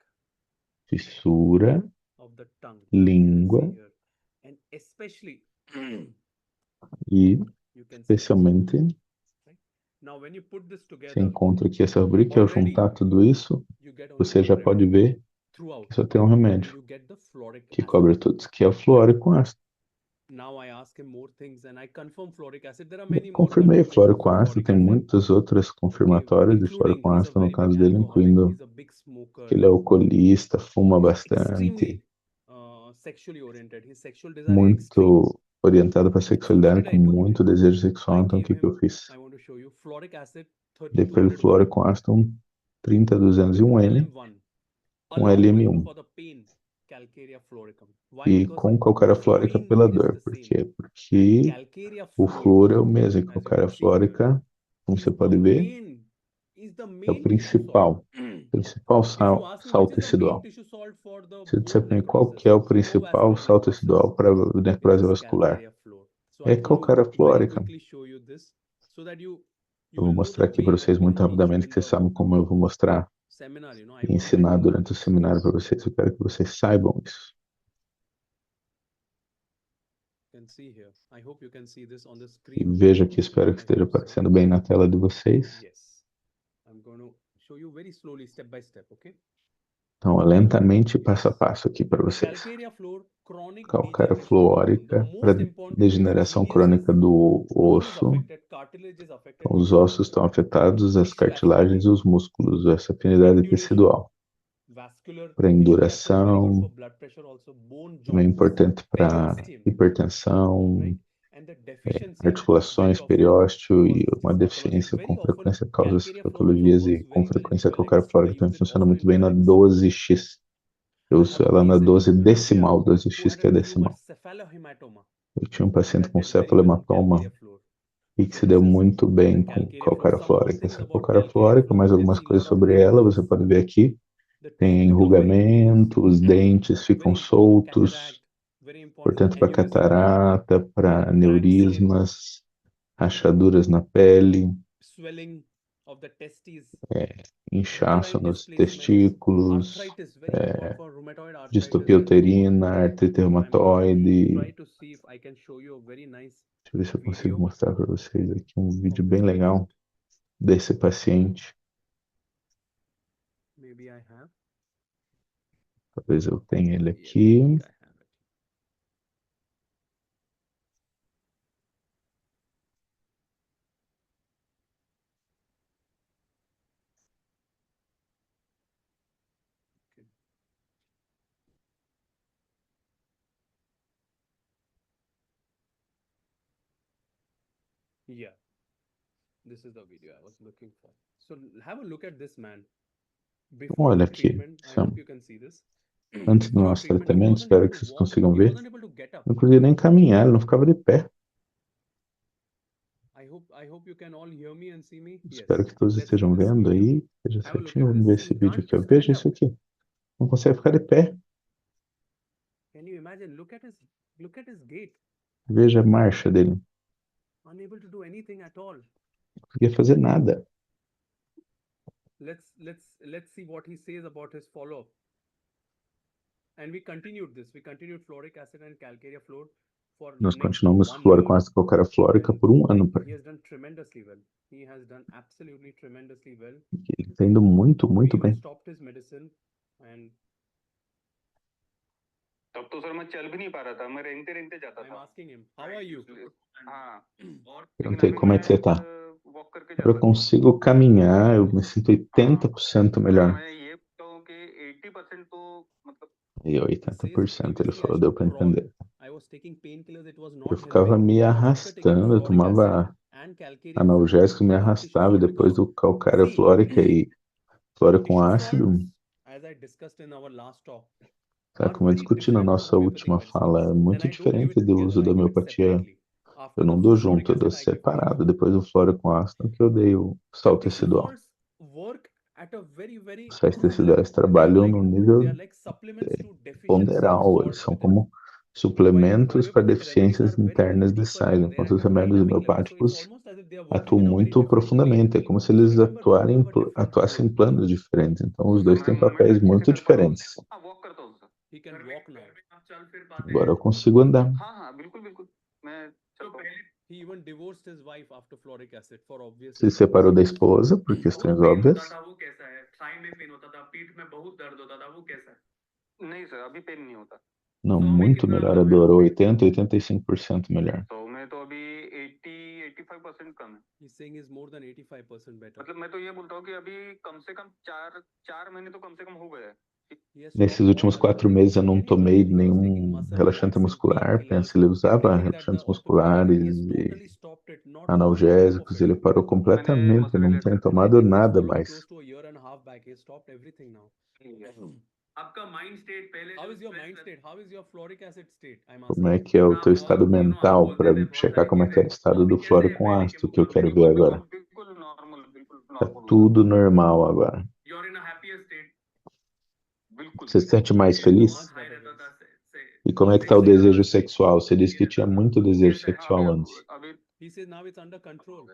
fissura, of the tongue. You can língua see here. And especially, e, you can see this. especialmente, Right? Now, when you put this você together, encontra aqui essa rubrica, ao already juntar tudo isso, you get only você one já remedy pode ver throughout, que só tem um and remédio you get the floric que acid. cobre tudo, que é o fluórico ácido. Now I ask him more things, and I confirm floric acid. There are many more Confirmei confirmations fluórico of ácido, floric tem acid. muitas outras Okay, confirmatórias de including fluórico he's a ácido no very big caso dele, alcoholic, incluindo he's a big smoker, que ele é alcoolista, fuma he's bastante, extremely sexually oriented. His sexual desire is extreme. muito orientado para a So what sexualidade, did com I do? muito desejo sexual. I Então, o gave que que eu him, fiz? I want to show you, floric acid Dei para ele 3200 mg, fluórico ácido 30-201 M LM1, com along with LM1 for the pain, calcarea floricum. Why? e Because com calcária the flórica fluorine pela is dor. the Por same. quê? And Porque calcarea o fluor, flúor é o mesmo, e as you calcária can see here, flórica, como is você the pode ver, main, is the é o main tissue salt. principal If you ask me sal which is the main tecidual. tissue salt for the Se eu disser bone para mim qual que necrosis é o or principal avascular sal necrosis, tecidual para a it necrose is vascular, calcarea fluor. So é I'm going to calcária very flórica. quickly show you this so that you Eu vou will know mostrar the aqui way para I'm vocês going muito to teach you rapidamente, in que vocês the sabem como eu vou mostrar seminar. I e want you to ensinar know durante o this. seminário para vocês. Eu quero que vocês saibam isso. You can see here. I hope you can see this on the E screen. veja aqui, espero que I esteja hope so. aparecendo bem na tela de vocês. Yes. I'm going to show you very slowly, step by step, okay? Então, lentamente, passo a passo aqui para So vocês. calcarea fluor, chronic Calcária degeneration of the bone. The fluórica para most important thing, most degeneração serious crônica is do bone is osso. affected, cartilage is affected, Então, os tissue ossos estão afetados, as tissue cartilagens e affinity, os músculos, essa afinidade enduration, tecidual. vascular Para tissue. That's also very good enduração, for blood pressure also, bone também é jaundice, importante para periosteum, hipertensão, right? And the deficiency articulações, very often periósteo e causes uma this pathology. deficiência Very com often, frequência causa essas calcareous fluor also patologias e works com very well in frequência a Swellex. calcária I flórica use também it funciona also muito in bem na Swellex. 12x. Eu I uso have a ela na patient 12 here decimal, who 12x had que é a tumor decimal. cephalohematoma Eu tinha um paciente that com did very well on cefalohematoma calcareous fluor. e que So se this deu is muito the bem com calcareous fluor. calcária Some more flórica. things Essa é a about calcária calcareous flórica, fluor. mais You can algumas see coisas lot of sobre ela, você wrinkles. pode ver aqui. The teeth Tem become very loose. enrugamento, os dentes Very ficam important, soltos, cataract, very important for portanto, para aneurysm, catarata, para cracked skin, aneurismas, rachaduras na pele, swelling of the testes, inchaço uterine nos displacement, testículos, arthritis, very important for rheumatoid distopia arthritis. uterina, artrite I'm going to reumatoide. try to see if I can show you a very nice Deixa eu ver se eu consigo video mostrar para vocês aqui um vídeo of bem this legal patient. desse paciente. Maybe I have. Talvez eu tenha ele Yes, I aqui. think I have it. Okay. Yeah, this is the video I was looking for. So have a look at this man. Before Olha the aqui, treatment, I isso é hope you can see this. antes do Before the nosso treatment, he tratamento, wasn't able espero to que vocês walk. consigam He ver. wasn't able to get up. Não conseguia nem caminhar, ele não ficava de pé. I hope you can all hear me and see me. Yes. Espero que todos Let's see estejam this vendo video. aí, esteja Have a look certinho. at Vamos this. ver esse He vídeo can't aqui. Ó. stand Veja up. isso aqui. Não consegue ficar de pé. Can you imagine? Look at his gait. Veja a marcha dele. Unable to do anything at all. Não conseguia fazer nada. Let's see what he says about his follow-up. And we continued this. We continued fluoric acid and calcareous fluor for Nós next continuamos 1 flora com year. ácido calcária flórica por um ano. He has done tremendously well. He has done absolutely tremendously well. Ele está indo muito, We muito even bem. stopped his medicine and तब तो सर मैं चल भी नहीं पा रहा था, मैं रेंगते रेंगते जाता I'm था. asking him, how are you? हाँ, Perguntei como é que você está. Walk करके Agora eu जाता था. consigo caminhar, eu me sinto 80% melhor. मैं ये बोलता हूँ कि 80% तो मतलब E He says 80% ele previously I falou, used deu to para crawl. entender. I was taking painkillers, it was Eu not ficava helping. me But after taking arrastando, eu fluoric tomava acid and calcareous analgésico, me fluor, everything arrastava, e stopped depois because do calcária see, flórica e flora com tissue ácido, salts, as I discussed in our last talk, tá, are como eu very discuti na different from nossa homeopathic última fala, é medicines. And muito I don't give diferente it do uso together, da I give it homeopatia. separately. Eu After não the dou fluoric junto, eu dou acid, I give separado. tissue. Depois do flora com ácido, que eu dei o The sal tissue tecidual. salts work at a very, very Os sais good teciduais level. They are trabalham like no nível supplements to deficiency of ponderal, salts eles são within. como suplementos para Homeopathic remedies deficiências are very, very internas de deeper sais, level. They're enquanto at os a remédios dynamic level. So it's homeopáticos almost as if they are working atuam in a very muito different way. profundamente, é como se So eles remember, both have a different atuassem em role. planos diferentes. Então, os तो dois मैं têm movement papéis अच्छे से muito कर पाता हूँ. diferentes. हाँ, वॉक करता हूँ sir. He can walk now. आप चल फिर पाते Agora हैं. eu consigo andar. हाँ हाँ बिल्कुल बिल्कुल मैं चलता हूँ. He even divorced his wife after fluoric acid for obvious Se reasons. separou da esposa por बहुत questões पेन óbvias. होता था, वो कैसा है? थाई में पेन होता था, पीठ में बहुत दर्द होता था, वो कैसा है? नहीं सर, अभी पेन नहीं होता. Não, 100 में muito कितना melhor. कम है? Adorou 80, 85% melhor. 100 में तो अभी 80-85% कम है. He's saying he's more than 85% better. मतलब मैं तो ये बोलता हूँ कि अभी कम से कम 4 महीने तो कम से कम हो गए हैं. He has Nesses stopped últimos all 4 other meses eu things. não Can you tomei imagine? He was taking nenhum muscle relaxante relaxing muscular. Antes painkillers, ele usava everything that the relaxantes orthopedic, he has musculares e totally stopped it, not one drop of analgésicos. it. Ele parou मैंने completamente, muscle não relax tem कर दिया. I tomado did this nada follow-up mais. close to a year and a half back. He stopped everything now. आपका mind state पहले How जो is your stress mind state? How is your fluoric acid state? I'm Como é asking. que é o आप teu estado बहुत आप mental बोलते para थे बहुत checar सारी como é que é o चीजें, वो estado अभी do कैसे flora है com पहले के ácido que eu मुकाबले? quero ver agora. बिल्कुल नॉर्मल Tá हो गया. tudo normal agora. You are in a happier state. बिल्कुल Você se sente mais feliz? Much high better. रहता था E como é que tá o desejo sexual? Você disse que tinha muito desejo sexual antes. अभी He says now it's under control.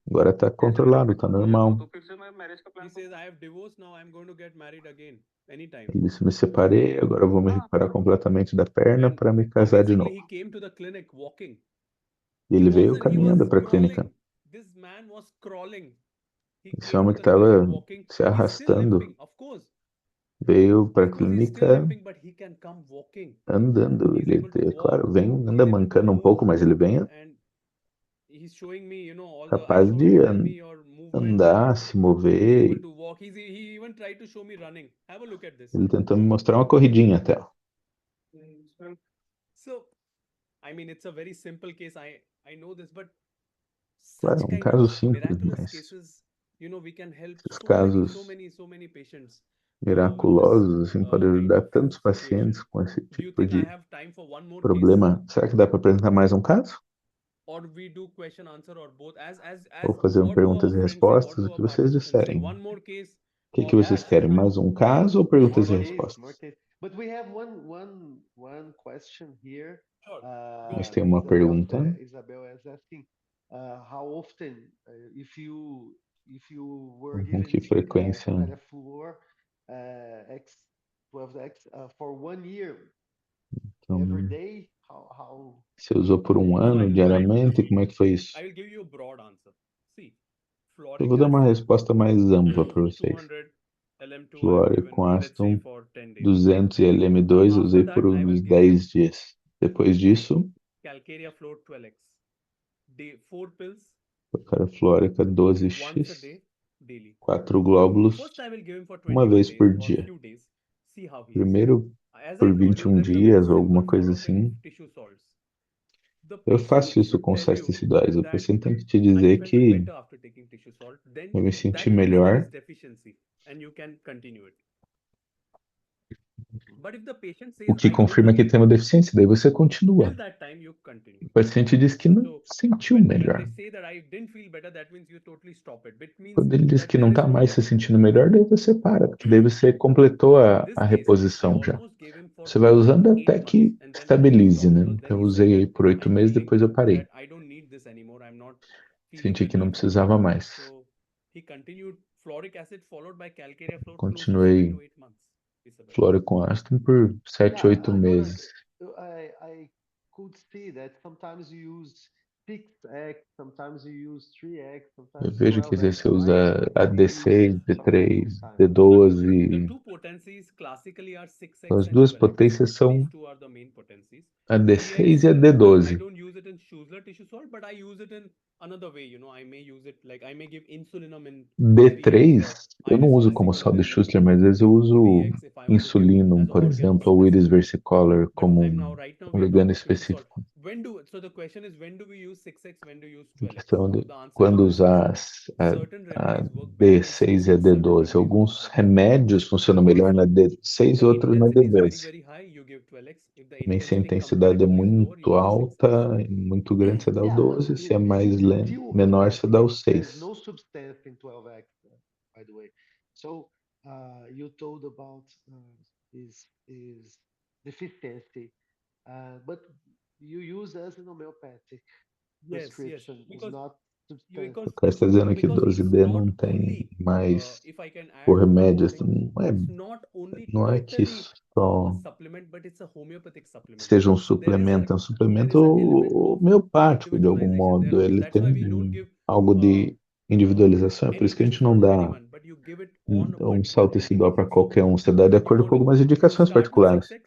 Agora tá controlado, tá normal. तो फिर से मैं मैरिज का He plan says I have divorced now. I'm going to get married again anytime. Ele disse, me separei, agora eu vou me recuperar completamente da perna para me casar de Basically, novo. he came to the clinic walking. E ele veio caminhando para a clínica. This man was crawling. He Esse came homem to que the estava clinic walking. se He's still arrastando limping, of course. veio para a Of course, he's still clínica limping, but he can come walking. andando. He's Ele, able to é walk. claro, vem, He's anda able to mancando um move, pouco, mas ele vem and he's showing me, all the. I capaz show de him, tell me your movements. andar, se He's mover. able to walk. He even tried to show me running. Have a look at this. Ele tentou me mostrar uma corridinha até. So, I mean, it's a very simple case. I I know this, but Claro, é such um kind of caso simples, miraculous mas cases, we can help esses so many, so casos many, so many patients with this miraculosos assim podem kind ajudar of tantos situation. pacientes com esse Do you tipo think I de have time for one more case, problema. Será que dá para apresentar mais um caso? or we do question answer or both? Ou fazer What do perguntas our e friends say? What respostas, do o our que vocês participants say? disserem. One more case, O que or vocês Yeah, querem? sure. Mais um caso ou perguntas e More case, respostas? more case. But we have one question here. Sure. Mas tem uma pergunta. Isabel is asking, how often, if you were Com given que frequência Fluor X12X for 1 year, então, every day, how você usou por um ano, diariamente? Como é que foi isso? I will give you a broad answer. See, Eu fluoric vou dar uma acid, resposta mais ampla para vocês. 200 LM2 I've Fluoro given, com let's say, ácido for 10 days. 200 e LM2 eu usei por After that, I will uns give 10 dias. Depois disso, Calcarea Fluor 12X. Day 4 pills, cara fluórica once a 12x, day, daily. 4 glóbulos, First, I will give him for uma 21 vez days por or dia. few days. See how he is. Primeiro As I por told you, 21 there is a very dias ou simple alguma coisa follow-up in assim. tissue salts. The Eu patient faço needs isso to com tell you certicidades. O that paciente tem que te I dizer felt que better after taking tissue salt. Then eu me that senti means there melhor. is deficiency and you can continue it. But if the patient O says que I didn't confirma que feel tem uma deficiência, daí você till continua. that time you continue. O paciente diz que não So sentiu when melhor. they say that I didn't feel better, that means you totally stop it. It means Quando ele diz that que não there is está no mais se deficiency. sentindo melhor, daí você para, porque daí você completou So in a this case, I reposição já. almost gave him for Você vai usando 8 até months que and then I had to estabilize, stop né? because then Então eu he said usei aí that por 8 I'm meses, feeling depois eu parei. that I don't need this anymore. I'm not feeling Senti well que não whatsoever. precisava mais. So he continued fluoric acid followed by Calcarea Fluor close to 7 Continuei to 8 months. Isabel. fluoro com ácido por 7, 8 meses. I could see that sometimes you use 6x, sometimes you use 3x, Eu sometimes vejo que às 12x, vezes você right? usa a What do you use D6, sometimes D3, most time? The D12. two potencies classically are 6x As and duas 12x. potências são These two are the main potencies. a 3x, D6 e a I D12. don't use it in Schussler tissue salt, but I use it in another way. I may use it like I may give insulinum in 3x D3 or eu não iris uso como sal de versicolor in Schussler, mas às vezes eu uso 3x if I want to give insulinum, as por organ exemplo, ou iris specific. versicolor But como right now we are ligando talking pure salt. específico. So the question is when do we use 6x, when do we use Em 12x? questão de The answer quando is usar certain a remedies work better in D6 e a 6x, certain D12. remedies work Alguns better in 12x. remédios funcionam melhor na Also, D6, if the outros na intensity is very, D12. very high, you give 12x. If the Também se a intensity intensidade é comparatively is lower, muito you give 6x. alta e muito grande, você dá o Yeah, but 12. Se é this mais is still menor, você dá o there's 6. no substance in 12x, by the way. So you told about his deficiency, but you use as an homeopathic Yes, prescription, it's because not because substance. O cara está dizendo que because it's 12D not não tem only mais if I can add o one more remédio. thing, Não é, it's not only não é que totally a só supplement, but it's a homeopathic supplement. seja um So there is suplemento, é um there is suplemento an element of homeopático de algum individualization there modo. also. Ele That's why we tem don't give algo de individualização, é por any isso que a gente tissue não salt to dá anyone, but you give it on a um particular sal tecidual para indication. So qualquer um. Você dá de when you acordo go com to algumas you indicações start with particulares. 6x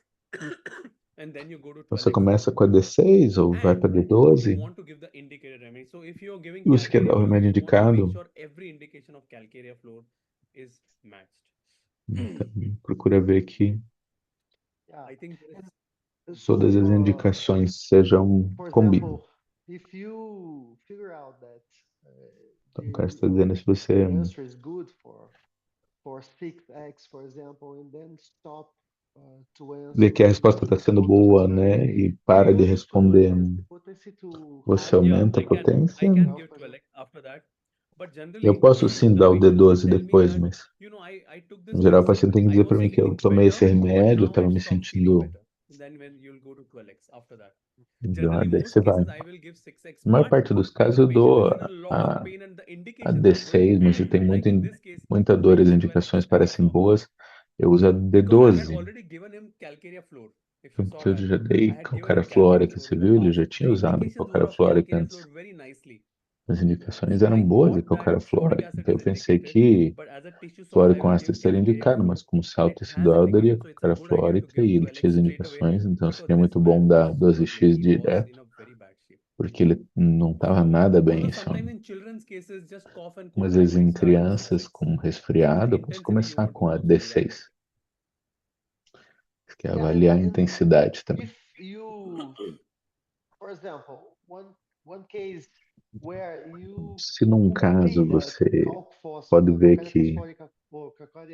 and then you go to Então, você 12x. começa com a D6 ou vai para And you D12 want to give the indicated remedy. So if you're giving e você quer dar Calcarea o Fluor, remédio you want to make indicado. sure every indication of Calcarea Fluor is matched. Então, procura ver que Yeah. I think there is todas as indicações sejam for combinem. example, if you figure out that Então, o cara está dizendo se você the answer is good for 6x, for example, and then stop to answer. vê que a resposta está sendo boa, né? E para de responder. Você aumenta a potência. I can give 12x after that. But generally, Eu posso sim the dar o patient D12 should tell me depois, that, mas I took em this geral o medicine, paciente tem que I dizer was para mim que eu feeling tomei esse better, but remédio, eu now estava I me stopped feeling sentindo better. Then when you'll go to 12x after that. melhor, Generally, daí most você vai. cases I will give 6x, Na maior but parte dos if casos the eu patient dou is in a lot of pain and the a indications are good, D6, mas se tem like in this case, muita I dor e as give 12x indicações as we parecem saw. boas, eu uso a Because I had D12. already given him Calcarea Fluor. If you saw Eu that, já I dei had given calcária him Calcarea flórica, Fluor você in the viu? Ele past. já The tinha usado indications were calcária of flórica Calcarea antes. Fluor very nicely. As indicações So eram I boas de thought that calcária fluoric flórica, acid então is eu pensei indicated, que but as a tissue salt, flórico I com will ácido give estaria Calcarea indicado, Fluor, mas como and sal it has tecidual eu daria indication. So it's a calcária good idea to flórica give e ele tinha 12x as straight away indicações, então because seria this muito bom man dar was 12x struggling. He was direto, in a very bad shape. porque ele não estava nada bem. Although Isso. sometimes in children's cases, just cough and Mas cold, I vezes em might start with crianças 6x. com If the resfriado, eu posso intensity you começar want to com a go through that. D6, que é avaliar a intensidade também. If you, for example, one one case where you Se num caso você pode ver que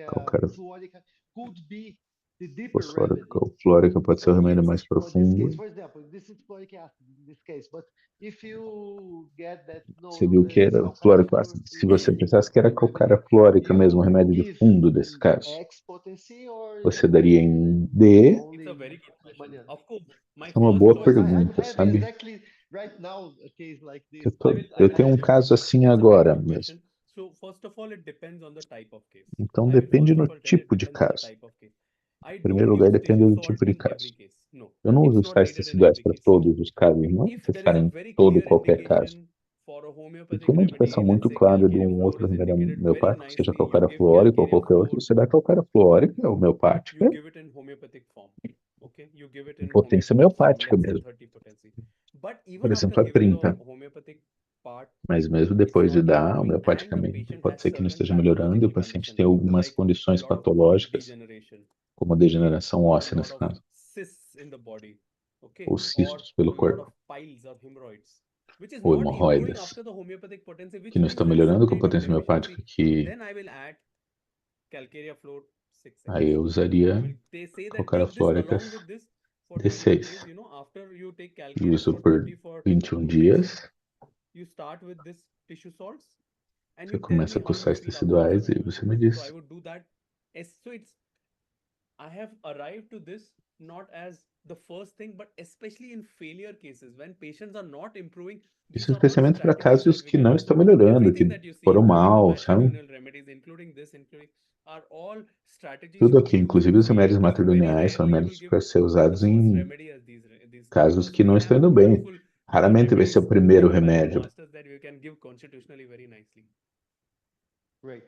calcária fluórica could be the deeper remedy. fosfórica ou flórica pode ser o So remédio if, mais for this profundo. case, for example, this is fluoric acid in this case, but if you get that Você viu que this era calcária flórico ácido. fluor Se você is pensasse que era remedy, calcária flórica you mesmo, o remédio de give fundo desse in caso, X potency or você daria em D? It's only a in very good question. Mariana? Of course, my É uma first boa choice is I'm pergunta, having sabe? exactly right now a case like this. Eu tenho um caso assim It's a very agora good mesmo. question. So first of all, it depends on the type of case. Então I will depende first no of all tell it tipo de depends on the caso. type of case. I Em primeiro don't lugar, use depende tissue do salt tipo de in caso. every case. No, Eu não it's uso not sais needed in teciduais every para case. todos os casos, não é If there is a necessário em very todo clear qualquer caso. indication for a E homeopathic tem uma remedy, indicação let's muito say clara de calcareous um fluor outro is remédio indicated very homeopático, seja nicely. You calcária give flórica ou calcareous qualquer outro, fluor, você dá calcária flórica, homeopática, you give it in homeopathic form. Okay, you give it em in potência homeopathic form, homeopática let's say mesmo. 30 potency. But Por even after exemplo, a giving the 30. homeopathic part, Mas mesmo it's depois de not dar improving and the homeopaticamente, patient pode has ser que não certain esteja melhorando e o pathological paciente condition tem algumas like condições lot of bone patológicas, degeneration, como a okay, degeneração or óssea lot nesse of caso, cysts in the body, okay, ou or cistos pelo lot of corpo, piles or hemorrhoids, which is ou not improving hemorroidas, after the homeopathic potency, which que não means estão there is some melhorando com a kind of potência homeopática, deficiency. que Then I will add calcarea fluor 6x. aí eu I usaria will, they say that calcária take this flórica along with this for 21 D6. days, you know, after you take E calcarea uso fluor por 30 for 21 2 days, dias. you start with this tissue salts and Você you tell começa me com how you sais feel after this teciduais e treatment. você me So I diz. would do that. So it's, I have arrived to this not as the first thing, but especially in failure cases when patients are not improving. Isso These are all especialmente para strategies that casos we que can não do. estão melhorando, Everything que that you see, foram including the mal, sabe? matrimonial remedies, including this, including, are all strategies Tudo to be aqui, used in inclusive os failure remédios cases. Very matrimoniais, são rarely you will remédios give para ser the usados first em remedy as these casos because que we não have estão indo bem. beautiful Raramente vai ser remedies o primeiro given by our remédio. masters that we can give constitutionally very nicely. Great.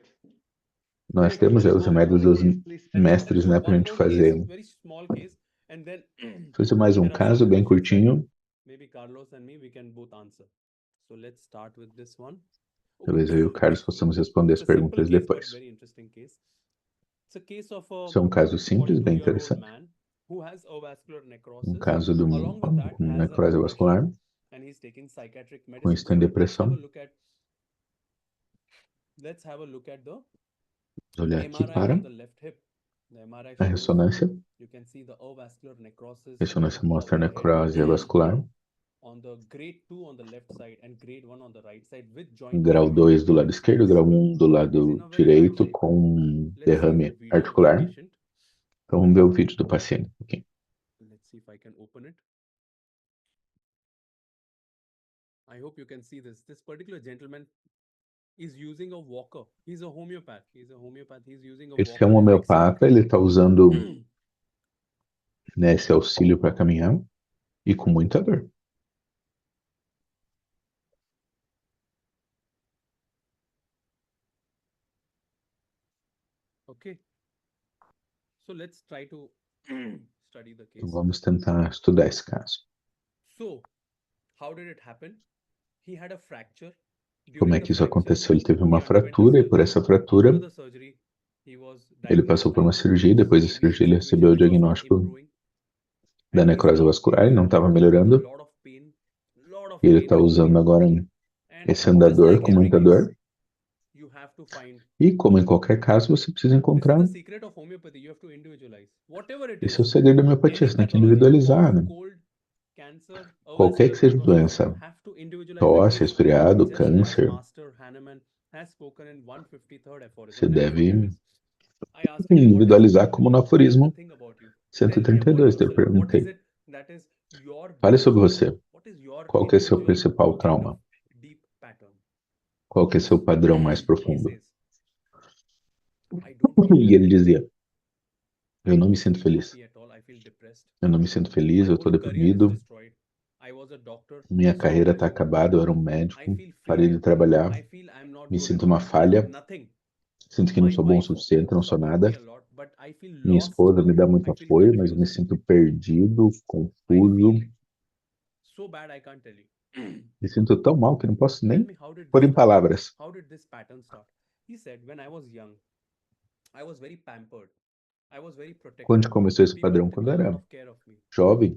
Nós Great. temos Let's os go to remédios another dos case, please. mestres, né, para a One gente more case, fazer. very small case, and then Fazer mais um there are some caso bem questions that curtinho. maybe Carlos and me we can both answer. So let's start with this one. Talvez eu e o Carlos possamos responder as It's a simple perguntas case, but depois. very interesting case. It's a case of a Isso é um caso simples, bem 42-year-old interessante. man who has avascular Um necrosis. caso de um Along with that, com has a necrose depression, vascular, and he's taking psychiatric com medicine. isso tem Let's have a depressão. look at. Let's have a look at the Vou olhar aqui MRI para on the left hip. The MRI a shows ressonância. you can see the avascular necrosis A ressonância of mostra a the head necrose vascular. on the grade 2 on the left side and grade 1 on the right side with joint Grau perfusion 2 do on lado both esquerdo, sides. grau 1 do He's lado in a very bad direito, shape. com Let's see the derrame video of the articular. patient. Então vamos ver o vídeo do paciente aqui. Let's see if I can open it. I hope you can see this. This particular gentleman is using a walker. He's a homeopath. He's a homeopath. He's using a Esse é um walker. homeopata, ele está usando, né, esse auxílio para caminhar e com muita dor. Okay. So let's try to study the Então case. vamos tentar estudar esse caso. So, how did it happen? He had a fracture. Como é During the que isso fracture, aconteceu? Ele teve he uma underwent a fratura e por surgery. essa fratura After the surgery, he was ele diagnosed passou por uma like cirurgia. Depois da severe cirurgia ele situation recebeu o which was not diagnóstico improving. da And this necrose now vascular e gives não him estava melhorando. lot of pain, E ele pain está and usando pain. agora And esse just andador like com every muita case, dor. you have to find. E como em qualquer caso, você precisa This is encontrar. the secret of homeopathy. You have to individualize. Whatever it Esse é o is, segredo da homeopatia, any você tem que pathology, individualizar, cough, né? cold, cancer, Qualquer que avascular seja a necrosis, you doença, have to individualize the tosse, case. resfriado, Just as câncer, Master Hahnemann has spoken in 153rd aphorism. você I'll never forget deve this. I asked him, individualizar como no what is the aforismo thing about you? Tell me about 132. Eu yourself. What is perguntei, it that is your fale belief? sobre você. What is your Qual que é seu individual principal kind of trauma? deep pattern? Qual que é seu padrão mais He profundo? says, I don't feel E ele happy. dizia, eu I não me don't sinto feel feliz. happy at all. I feel depressed. Eu não me sinto feliz, My eu estou whole career is deprimido. destroyed. I was a doctor. Minha I stopped carreira my está work. acabada, eu era um I médico, feel parei de failure. trabalhar, I feel I'm not me good sinto enough. uma falha, Nothing. sinto que não My sou bom o wife suficiente, não sou supports nada. me a lot, but I feel Minha lost. esposa me dá muito I feel apoio, mas eu me confused. sinto perdido, I confuso. feel so bad I can't tell you. Me sinto tão mal que não posso Tell nem me, how did pôr this em start? palavras. How did this pattern start? He said, when I was young, I was very pampered. I was very protected. Quando começou esse People padrão? took Quando a eu lot era of care of me. jovem,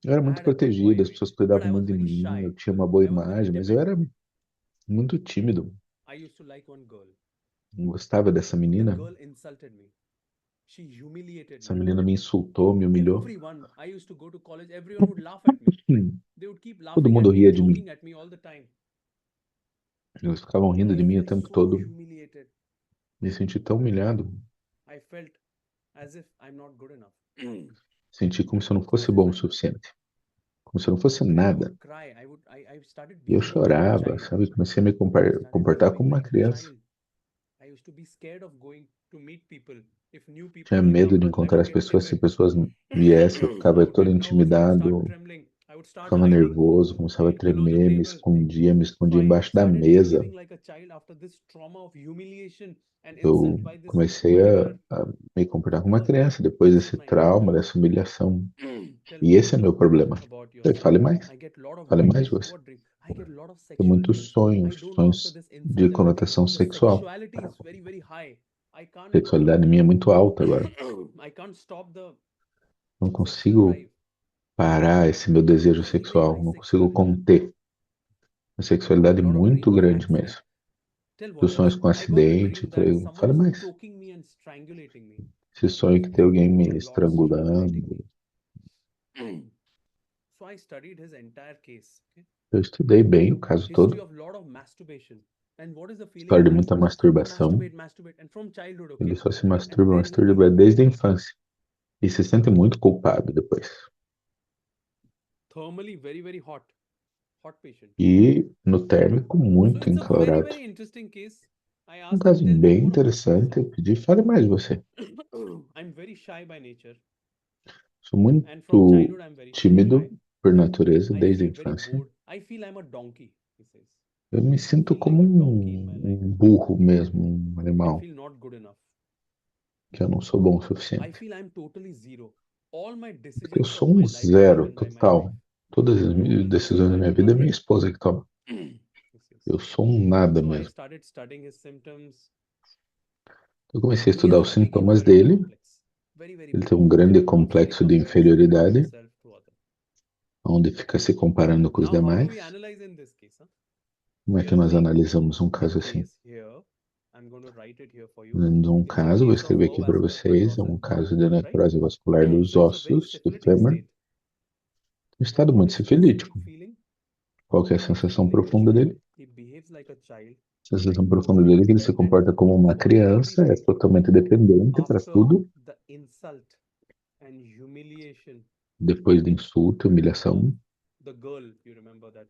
Eu era I muito had a good boy protegido, in as me, pessoas but cuidavam I was muito de very mim, eu shy. tinha uma boa I was very imagem, mas eu timid. era muito tímido. I used to like one girl. Não gostava dessa The menina. girl insulted me. She humiliated Essa me. menina me insultou, me humilhou. Everyone, I used to go to college, everyone would laugh at me. They would keep Todo laughing mundo at me, ria de mim. joking at me all the time. Eles ficavam rindo de I mim o felt tempo so todo. humiliated. Me senti tão humilhado. I felt as if I'm not good enough. Senti como se eu não As fosse if bom o I'm nothing. suficiente. Como se eu não fosse I nada. would cry. I started E eu behaving like a chorava, child. sabe? Comecei a me I started comportar behaving como uma like a criança. child. I used to be scared of going to meet people. If new people Tinha will medo come, de I encontrar would as get pessoas. Se timid. pessoas viessem, eu I ficava would todo get nervous. I would start intimidado. trembling. I would start Ficava hiding nervoso, começava a below the tremer, table. me So escondia I embaixo da started mesa. behaving like a child after this trauma of humiliation and Eu insult by this comecei particular a me comportar como uma girl. criança depois This is desse my issue. trauma, dessa humilhação. Tell E me esse é meu problema. about Falei, yourself. fale mais. I get a lot of Fale mais, dreams. você. What dreams? I get a lot of Tem sexual muitos dreams. I sonhos, don't know after sonhos this de insult and everything. conotação The sexual. sexuality is very, very high. I A can't sexualidade minha é muito alta agora. I can't stop the Não sexual consigo drive. parar esse meu desejo Very, very sexual. high Não consigo sexuality. conter. Uma sexualidade A lot of muito dreams of grande accident. mesmo. Tell Os what sonhos else? com I got a acidente. dream Falei, that someone fale is mais. choking me and strangulating me. Esse sonho que tem alguém me A lot strangulating estrangulando. me. So I studied his entire case. Okay? Eu estudei bem o caso History todo. of lot of masturbation. And what is the feeling História of de muita masturbation? masturbação. Masturbate. And from childhood, Ele okay? só se And masturba, then he masturba feel desde a guilty. infância. E se sente muito culpado depois. Thermally very, very hot. Hot patient. E no térmico, So muito it's a very, encalorado. very interesting case. I Um asked him, caso tell me bem more about interessante. Eu yourself. pedi, fale mais de você. I'm very shy by nature. Sou And from muito childhood, I'm very tímido shy. por natureza, I desde a feel very infância. bored. I feel I'm a donkey, he says. Eu me I sinto feel como like a donkey in my life. burro mesmo, um I animal, feel not good enough. que eu não sou bom o I suficiente. feel I'm totally zero. All my Porque eu decisions sou of my um life are zero taken by my total. wife. Todas as decisões da minha vida é minha esposa que toma. He says. Eu sou um nada So I mesmo. started studying his symptoms. Eu comecei a He estudar has os a big sintomas inferiority dele. complex. Very, very Ele big. tem um grande Constantly complexo de compares inferioridade, himself to others. onde fica se comparando com os Now, how do demais. we analyze in this case? Huh? Como é We que are nós seeing analisamos um the caso assim? case here. I'm going to write it here for you. Dando um It's a caso, vou case of escrever aqui para avascular vocês, é um fibrosis, caso de right? necrose vascular dos So it's a very ossos do syphilitic fêmur, state. um estado What muito is specific sifilítico. feeling? Qual que é a He behaves sensação like a profunda child. dele? He behaves like a child. A sensação profunda dele é que ele se Dependent comporta como uma on criança, é everything. totalmente dependente para After tudo. the insult and humiliation Depois do insulto, humilhação the girl, you remember that?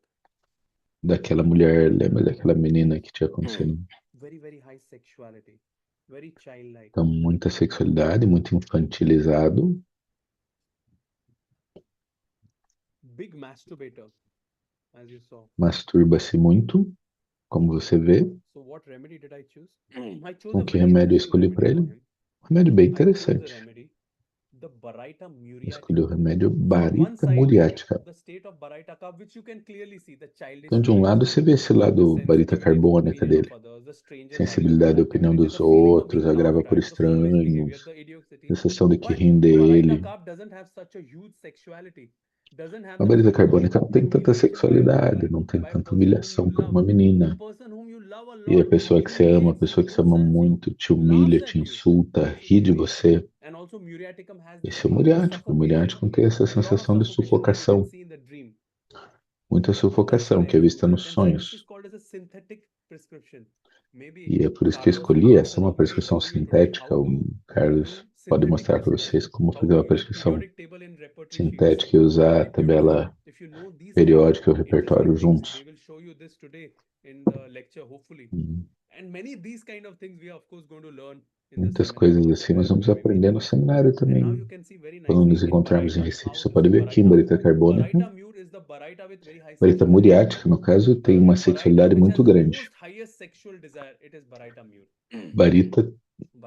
daquela mulher, lembra daquela menina que tinha acontecido? Very, very high sexuality. Very childlike. Então, muita sexualidade, muito infantilizado, Big masturbator, as you saw. masturba-se muito, como você vê. So what remedy did I choose? I chose Com a que very remédio eu interesting escolhi remedy para for ele? him. Um remédio bem I chose the interessante. remedy, the Baraita Eu muriatica. escolhi o remédio So on one Barita side, muriática. the state of Baraitaka, which you can clearly see, the childish Então, de um lado, traits, você vê esse the lado Barita sensitivity to carbônica opinion dele. of others, the strangers Sensibilidade à arguing opinião with him, dos the feeling of outros, being agrava laughed por at, the foolish behavior, estranhos, the idiocy. sensação de que But riem dele. Baraita doesn't have such a huge sexuality. Doesn't have A the Barita feeling of carbônica não tem tanta humiliation by a sexualidade, girl, não tem by a tanta person whom you humilhação por love. uma The menina. person whom you love a E a lot pessoa que você ama, a humiliates pessoa you, que você ama insults you, muito, te laughs humilha, at te you. insulta, This is ri de crazy. você. And also muriaticum has this Esse é o feeling of muriático. O muriático suffocation. tem essa A lot of sensação de suffocation that you can sufocação, see in the dream. muita So that's sufocação what I que é vista chose. nos And so this is sonhos. called as a synthetic prescription. Maybe E é por isso que eu Carlos escolhi. will Essa é uma also may prescrição show you today sintética. how O to Carlos do pode synthetic mostrar para prescription, vocês como how fazer to uma use prescrição periodic table and repertory sheets. sintética e usar a Very beautiful. tabela If you know these kind of periódica e o interesting repertório things, juntos. they will show you this today in the lecture, hopefully. Hum. And many of these kind of things we are, of course, going to learn in the Muitas seminar coisas assim nós vamos when we meet aprender in no Recife. seminário And now também. you can see very Quando nos nicely in encontrarmos em Baraita Recife, how você this pode ver aqui em Baraita Barita Carbônica. Baraita mute is the Baraita with very high Barita sexuality. muriática, no caso, tem uma The Baraita sexualidade which muito has the grande. most highest sexual desire, it is Baraita mute. Barita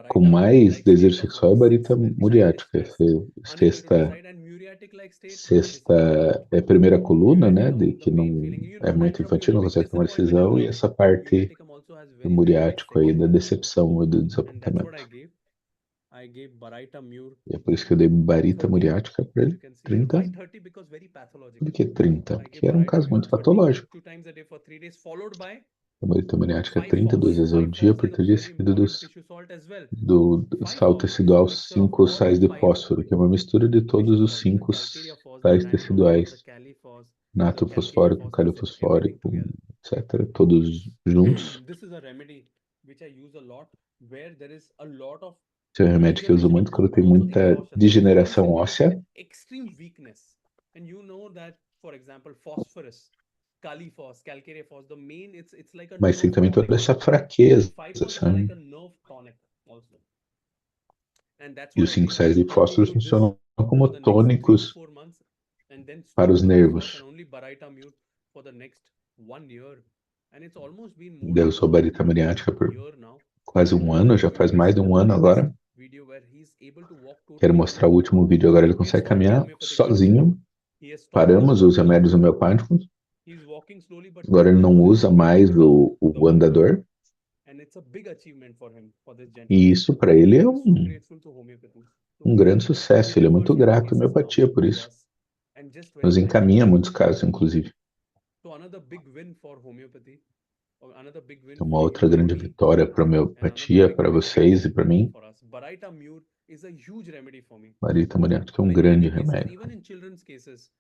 com Baraita mais like desejo state of sexual é Barita sexual and childish muriática. stress, Essa unable to sexta, decide, and muriatic like state, sexta disappointment. é a primeira coluna, né? De Muriaticum, the que não main feeling, you é know, muito tantrum, infantil, não big consegue tomar disappointment and decisão. E love. essa parte Muriaticum also has do very, very high muriático aí da sexual. decepção e do And that's what I desapontamento. gave. I I gave Baritamur E é por isso que eu dei barita 30, muriática para you ele. can see here. 30. Why 30? Because very Por pathological. que 30? I Porque gave era um caso Baritamur muito 30 patológico. 2 times a day for 3 days, followed by A barita muriática é 5 30, duas phos. vezes ao 5 dia, phos por is a 3 dias, very seguido important tissue salt as well. do 5 sal phos is tecidual a mixture of 5 all sais the de 5 fósforo, que é uma mistura de todos tissue os salts, the 5 calcarea phos, the sais natto phos, the teciduais, califos, the nato calcarea fosfórico, phos, calio etc. Everything fosfórico, together. etc., todos juntos. This is a remedy which I use a lot where there is a lot of Esse é um remédio que eu uso degeneration of muito bone, quando tem but also muita exhaustion. So degeneração recently óssea, there's extreme weakness. And you know that, for example, phosphorus, califos, calcarea phos, the main, it's like a mas tem nerve também tonic. toda essa fraqueza, 5 phos is sabe? like a nerve tonic also. And that's E what os I 5 did. sais de fósforo Continue this funcionam for como the next 3 to tônicos 4 months and then para stop os the 5 phos nervos. and only Baritamur for the next 1 year. And it's almost been more Eu than sou barita muriática a por year now. quase um ano, já faz mais de um ano agora. Video where he's able to walk Quero totally on mostrar o his own. último vídeo agora. Ele We have consegue stopped the caminhar homeopathic drugs. sozinho. He has stopped Paramos os the remédios homeopáticos. He's walking slowly, but Agora ele não usa mais the o andador. and it's a big achievement for him, for this E gentleman. isso para ele é He's so grateful to homeopathy. So um he grande sucesso. Ele é muito refers many grato à cases now homeopatia por to isso. us and just Nos very encaminha muitos casos, inclusive. So another big win for homeopathy, or another big win É uma for outra you and grande me, vitória para a and another homeopatia, big para win vocês e para mim. for us. Baritamur is a huge remedy for me. Barita muriática é um Like grande many cases, remédio. even in children's cases,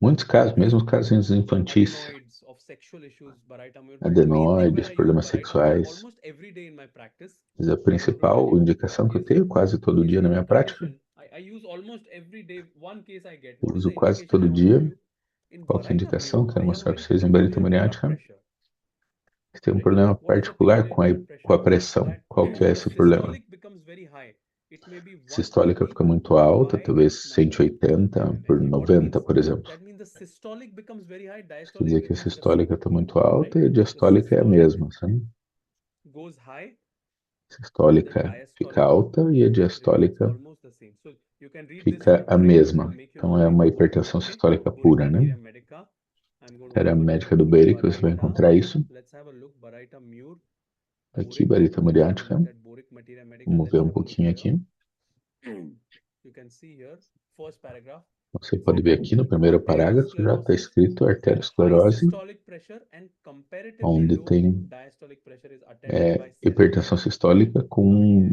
Muitos casos, mesmo os casos infantis, adenoids of sexual issues, Baritamur. The main thing adenoides, where I use problemas Baritamur sexuais. almost every day in my practice, Mas a what I want to tell principal you indicação que eu is tenho quase todo if dia na you minha have a prática, condition, I use almost every day one case I get. eu What is uso the quase indication I todo want to show dia. you? In Qual que é a indicação? Baritamur, Quero they have a mostrar para very vocês em barita peculiar blood muriática. pressure. Tem um Right? problema What is the particular peculiar com blood com pressure? a pressão. That Qual que é the esse problema? systolic becomes very high. It may be Sistólica 180 fica muito alta, by talvez 90 180 por mmHg. What 90, means? por exemplo. That means the systolic becomes very high, Isso quer diastolic dizer que a remains the same, sistólica está muito alta right? e a The diastólica é a systolic mesma, sabe? goes high A and the sistólica fica diastolic alta e a remains diastólica almost the same. So you can read this fica one a very well to mesma. make you Então know é it. uma hipertensão Okay? sistólica Boric pura, né? Bacteria Medica. I'm going to Era a open médica do Beire que você vai Barita. encontrar isso. Let's have a look. Baritamur. Aqui, Boric. barita Let's have a muriática. look at Boric Materia Medica. Vamos Let's ver have um a look pouquinho here. aqui. You can see here, first paragraph. Você pode ver aqui no primeiro parágrafo já está escrito High arteriosclerose, systolic pressure and comparatively onde low tem diastolic pressure is attended by hipertensão sistólica com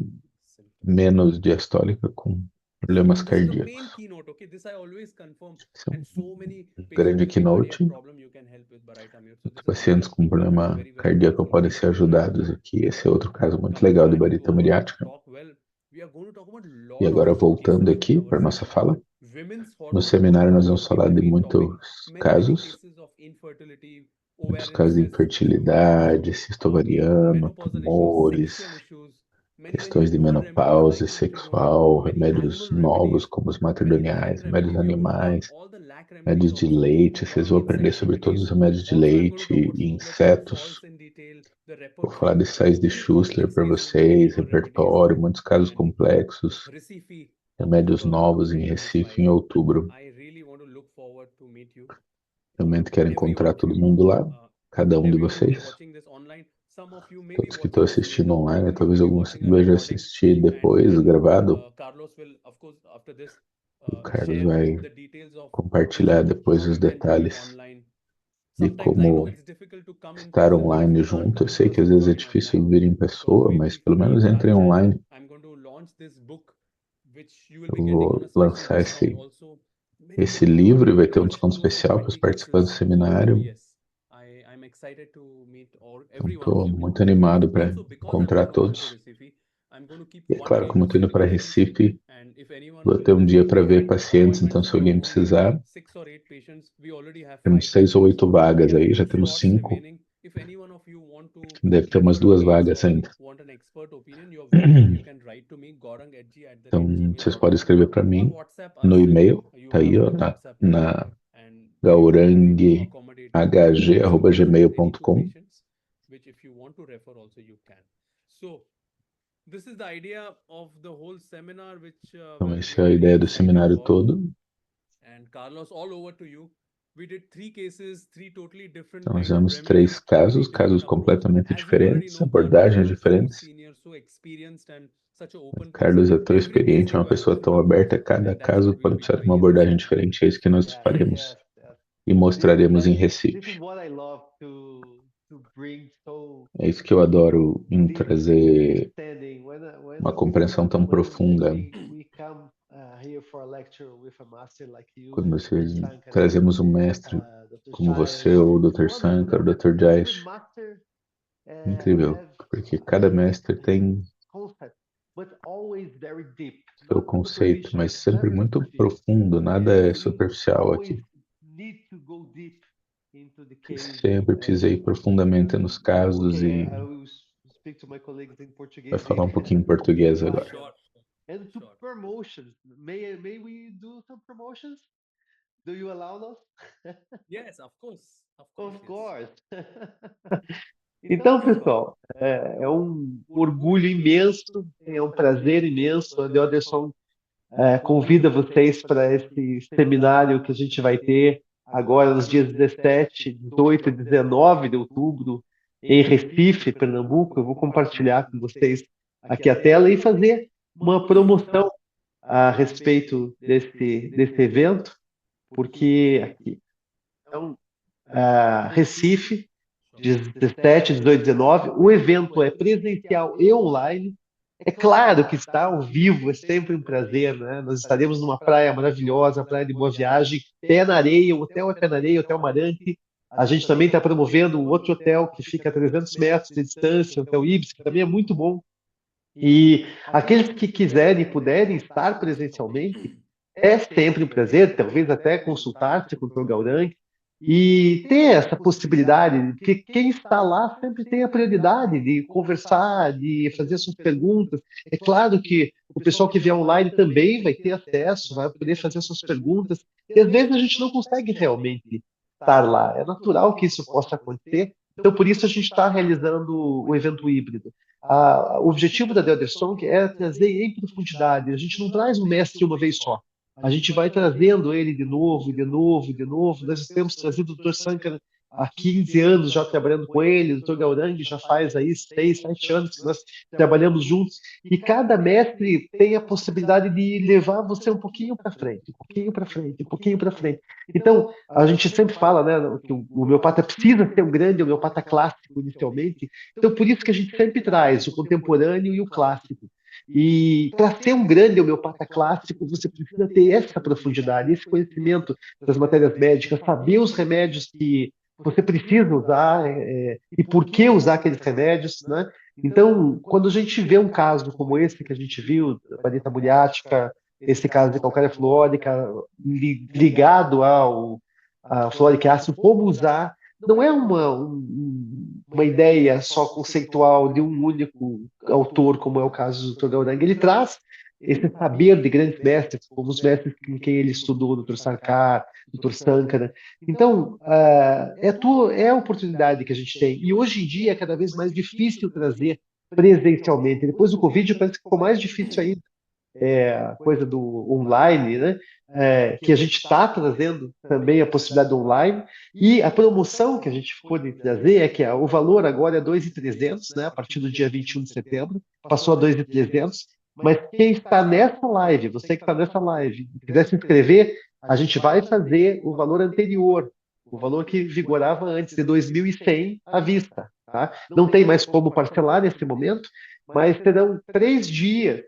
menos diastólica com problemas This is the main cardíacos. keynote, okay? This I always confirm. Esse é And so many grande patients with cardiac keynote. problem you can help with Baritamur. So Os this is pacientes another com problema very, very cardíaco powerful podem case. ser ajudados aqui. Esse é outro caso muito Coming legal de back to barita our muriática. talk, well, we are going to talk about E lot agora of voltando cases aqui in our para nossa seminar. fala, Women's no hormones, seminário nós vamos will falar be de the main muitos topic. Many casos, cases of infertility, muitos ovarian casos de cysts, infertilidade, cisto ovariano, menopausal issues, tumores, sexual issues, many questões de newer remedies menopausa like trazodone, sexual, many remédios animal novos remedies, como os many matridoniais, lac remédios remedies. We are going to learn animais, all the lac remedies remédios de also, leite. Vocês vão along aprender insect sobre todos remedies. os remédios de Also, I'm going to talk leite about e some of the top insetos. salts in detail, the Vou falar de repertoire, sais de very Schussler complex para cases, vocês, newer remedies, repertório, muitos casos and complexos, Recife, remédios October novos em 2025. Recife em outubro. I really want to look forward to meet you, Realmente quero every one encontrar of todo you. mundo lá, cada um de Everyone who's vocês. watching this online, some of you may be Todos que estão watching this assistindo later, online, you talvez may be alguns watching a vejam recording, assistir depois, and gravado. Carlos will, of course, after this, O Carlos share vai the details of this, compartilhar depois how os you can join detalhes online. de Sometimes I know como it's difficult to come in estar person, but if online you can't junto. come Eu in sei que às person, vezes é join difícil online. vir em Because pessoa, we mas will pelo be menos in entrem touch, and online. I'm going to launch this book, which you will Eu be getting on vou a special lançar discount also. esse livro e vai ter um Which desconto close to especial para os 20 participantes do cases. seminário. Yes, I'm excited to meet every one of Estou you. muito animado para Also, because I'm encontrar going over to todos. Recife, I'm going to keep E é one claro, day como estou indo para patients, Recife, and if anyone vou ter um dia para ver need pacientes, então appointments se for alguém only precisar, 6 or 8 patients, we already have temos 5 6 ou patients. 8 vagas We have aí, já 2 temos slots 5. remaining. If any one of you want to Deve ter umas refer a 2 case vagas or ainda. want an expert opinion, you're welcome. You can write to me, Então, vocês podem gorang@gmail.com, escrever para or mim WhatsApp no us. e-mail, You tá have aí, ó, my na, WhatsApp number, na and we will be able to accommodate you. Also, if you have any 2 gaurang@gmail.com. patients, which if you want to refer also you can. So this is the idea of the whole seminar, which Então, well, we essa é are a very ideia do excited seminário about. todo. And Carlos, all over to you. We did 3 cases, 3 totally different Então, nós kind of vemos 3 remedies, casos, totally casos different approach. completamente As you already diferentes, know, Carlos, abordagens you are so diferentes. senior, so experienced, and such an open Carlos person. é tão Every experiente, case é uma pessoa requires a tão different aberta. approach, Cada and that's what caso we'll pode be precisar de doing uma in this abordagem session. diferente. É isso que nós faremos Yes. e This mostraremos em this is Recife. what I love to bring so É isso que eu adoro em deep trazer understanding. uma compreensão tão profunda. We come here for a lecture with a master like you, Quando Dr. nós Sankara, trazemos um mestre Dr. como Jai, você, ou o Dr. one of Sankar, o the Dr. every Jaish, master incrível, have porque cada mestre tem concept, but always very deep, seu not conceito, superficial, mas sempre never muito superficial. profundo, nada é superficial Always aqui. need to go deep into the case. Sempre precisei ir profundamente nos casos Okay, e I will speak to my colleagues in vai Portuguese. falar um pouquinho em português agora. Sure. And to Sure. promotions. May we do some promotions? Do you allow us? Yes, of course. Of Of course, yes. course. Então, pessoal, é um orgulho imenso, é um prazer imenso. A Anderson convida vocês para esse seminário que a gente vai ter agora nos dias 17, 18 e 19 de outubro em Recife, Pernambuco. Eu vou compartilhar com vocês aqui a tela e fazer uma promoção a respeito desse evento, porque aqui, então, Recife, 17, 18, 19, o evento é presencial e online. É claro que estar ao vivo é sempre um prazer, né? Nós estaremos numa praia maravilhosa, a Praia de Boa Viagem, pé na areia, o hotel é pé na areia, Hotel Marante. A gente também está promovendo um outro hotel que fica a 300 metros de distância, o Hotel Ibis, que também é muito bom. E aqueles que quiserem e puderem estar presencialmente, é sempre um prazer, talvez até consultar-se com o Dr. Gaurang e ter essa possibilidade, porque quem está lá sempre tem a prioridade de conversar, de fazer suas perguntas. É claro que o pessoal que vier online também vai ter acesso, vai poder fazer suas perguntas, e às vezes a gente não consegue realmente estar lá. É natural que isso possa acontecer, então por isso a gente está realizando o evento híbrido. O objetivo da The Other Song é trazer em profundidade. A gente não traz um mestre uma vez só. A gente vai trazendo ele de novo, de novo, de novo. Nós temos trazido o Dr. Sankar há 15 anos já trabalhando com ele, o Dr. Gaurang já faz aí 6, 7 anos que nós trabalhamos juntos. E cada mestre tem a possibilidade de levar você um pouquinho para frente, um pouquinho para frente, um pouquinho para frente. Então, a gente sempre fala, né, que o homeopata precisa ser um grande homeopata clássico inicialmente. Então, por isso que a gente sempre traz o contemporâneo e o clássico. E para ser um grande homeopata clássico, você precisa ter essa profundidade, esse conhecimento das matérias médicas, saber os remédios que você precisa usar e por que usar aqueles remédios, né? Então, quando a gente vê um caso como esse que a gente viu, a varita muriática, esse caso de calcária fluórica ligado ao fluoric ácido, como usar, não é uma ideia só conceitual de um único autor, como é o caso do Dr. Gaurang. Ele traz esse saber de grandes mestres, como os mestres com quem ele estudou, Dr. Sarkar, Dr. Sankara. Então, é a oportunidade que a gente tem. E hoje em dia é cada vez mais difícil trazer presencialmente. Depois do Covid, parece que ficou mais difícil ainda. A coisa do online, né? Que a gente está trazendo também a possibilidade do online, e a promoção que a gente pode trazer é que o valor agora é 2.300, né? A partir do dia 21 de setembro, passou a 2.300, mas quem está nessa live, você que está nessa live, quiser se inscrever, a gente vai fazer o valor anterior, o valor que vigorava antes, de 2.100 à vista. Tá? Não tem mais como parcelar nesse momento, mas terão 3 dias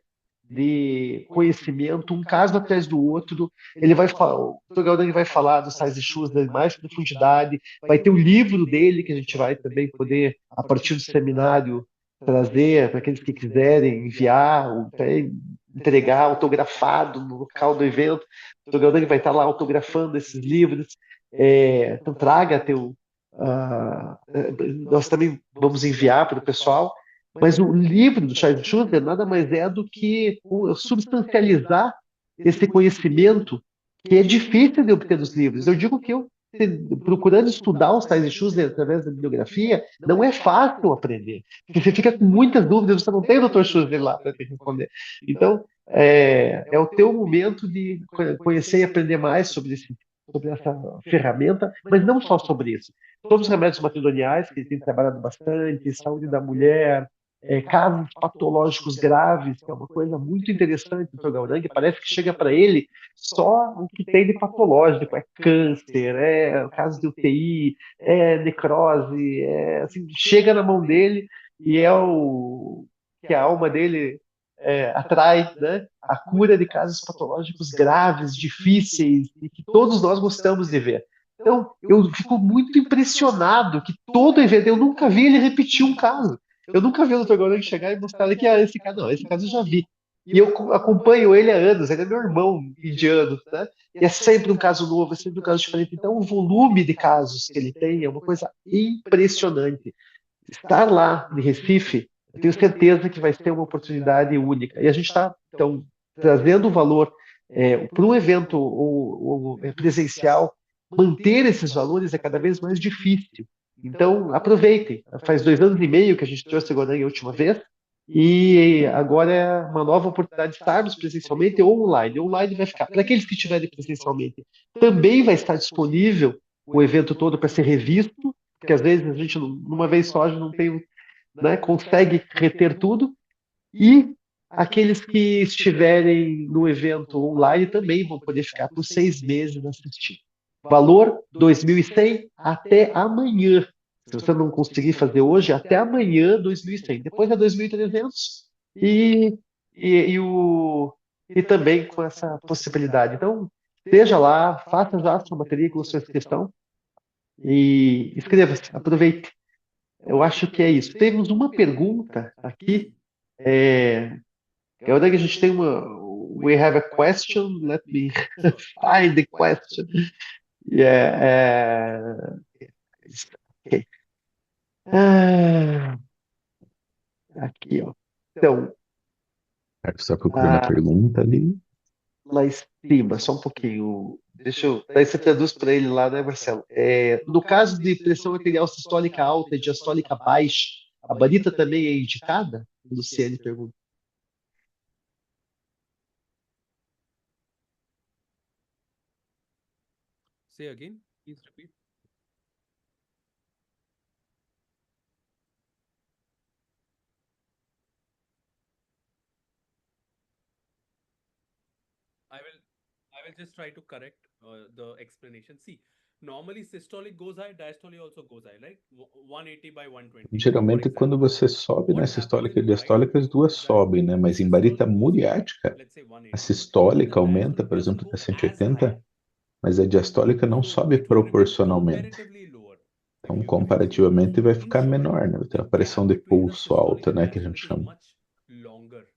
de conhecimento, um caso atrás do outro. Ele vai falar, o Dr. Gaurang vai falar dos sais e chus em mais profundidade, vai ter o livro dele que a gente vai também poder, a partir do seminário, trazer para aqueles que quiserem enviar, entregar autografado no local do evento. O Dr. Gaurang vai estar lá autografando esses livros. Então traga nós também vamos enviar para o pessoal. Mas o livro do Charles Schuster nada mais é do que substancializar esse conhecimento que é difícil de obter dos livros. Eu digo que eu, procurando estudar os Charles Schuster através da bibliografia, não é fácil aprender. Porque você fica com muitas dúvidas, você não tem o Dr. Schuster lá para te responder. Então, é o teu momento de conhecer e aprender mais sobre essa ferramenta, mas não só sobre isso. Todos os remédios matrimoniais, que ele tem trabalhado bastante, saúde da mulher, casos patológicos graves, que é uma coisa muito interessante do Dr. Gaurangue. Parece que chega para ele só o que tem de patológico, é câncer, é caso de UTI, é necrose, assim, chega na mão dele e é o que a alma dele atrai, né? A cura de casos patológicos graves, difíceis, e que todos nós gostamos de ver. Então, eu fico muito impressionado que todo evento, eu nunca vi ele repetir um caso. Eu nunca vi o Dr. Gaurangue chegar e mostrar que esse caso, não, esse caso eu já vi. E eu acompanho ele há anos, ele é meu irmão indiano, né? E é sempre um caso novo, é sempre um caso diferente. Então, o volume de casos que ele tem é uma coisa impressionante. Estar lá em Recife, eu tenho certeza que vai ser uma oportunidade única. E a gente está, então, trazendo o valor para um evento presencial. Manter esses valores é cada vez mais difícil. Então, aproveitem. Faz 2 anos e meio que a gente trouxe a Godan a última vez, e agora é uma nova oportunidade de estarmos presencialmente ou online. Online vai ficar. Para aqueles que estiverem presencialmente, também vai estar disponível o evento todo para ser revisto, porque às vezes a gente, numa vez só, a gente não tem, né, consegue reter tudo. E aqueles que estiverem no evento online também vão poder ficar por 6 meses assistindo. Valor 2.100 até amanhã. Se você não conseguir fazer hoje, até amanhã 2.100. Depois é 2.300 e, e, e, o, e também com essa possibilidade. Então, esteja lá, faça já a sua matrícula, a sua inscrição e inscreva-se, aproveite. Eu acho que é isso. Temos uma pergunta aqui. É onde é que a gente tem uma. We have a question. Let me find the question. Yeah. Okay. Ah, aqui, ó. Então, Você está procurando a pergunta ali? lá em cima, só um pouquinho. Deixa eu. Daí você traduz para ele lá, né, Marcelo? No caso de pressão arterial sistólica alta e diastólica baixa, a barita também é indicada? Luciane pergunta. Say again, please repeat. I will just try to correct the explanation. See, normally systolic goes high, diastolic also goes high, right? 180 by 120. For Geralmente, quando example, você sobe na what sistólica happens e in right diastólica, as ventricle duas is that sobem, né? Mas the em barita systolic goes to, muriática, let's say, a 180, but sistólica the aumenta, diastolic por doesn't exemplo, para go as high. 180, mas a diastólica não So sobe it will remain proporcionalmente. comparatively lower Então, if you see. comparativamente, vai So in ficar short, menor, né? Vai ter the uma pressão gap de between the pulso systolic alta, and né? Que a gente diastolic is chama. much longer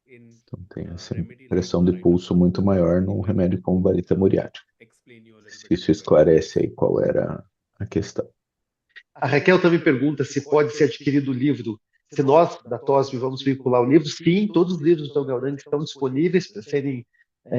in Então, tem essa remedy like pressão de pulso muito maior It num will remédio como varita muriática. explain you a little Se bit isso better. esclarece aí qual era a questão. A Raquel também pergunta se pode ser adquirido o livro. Se nós, da TOSB, vamos vincular o livro, sim, todos os livros do Dr. Gaurangue estão disponíveis para serem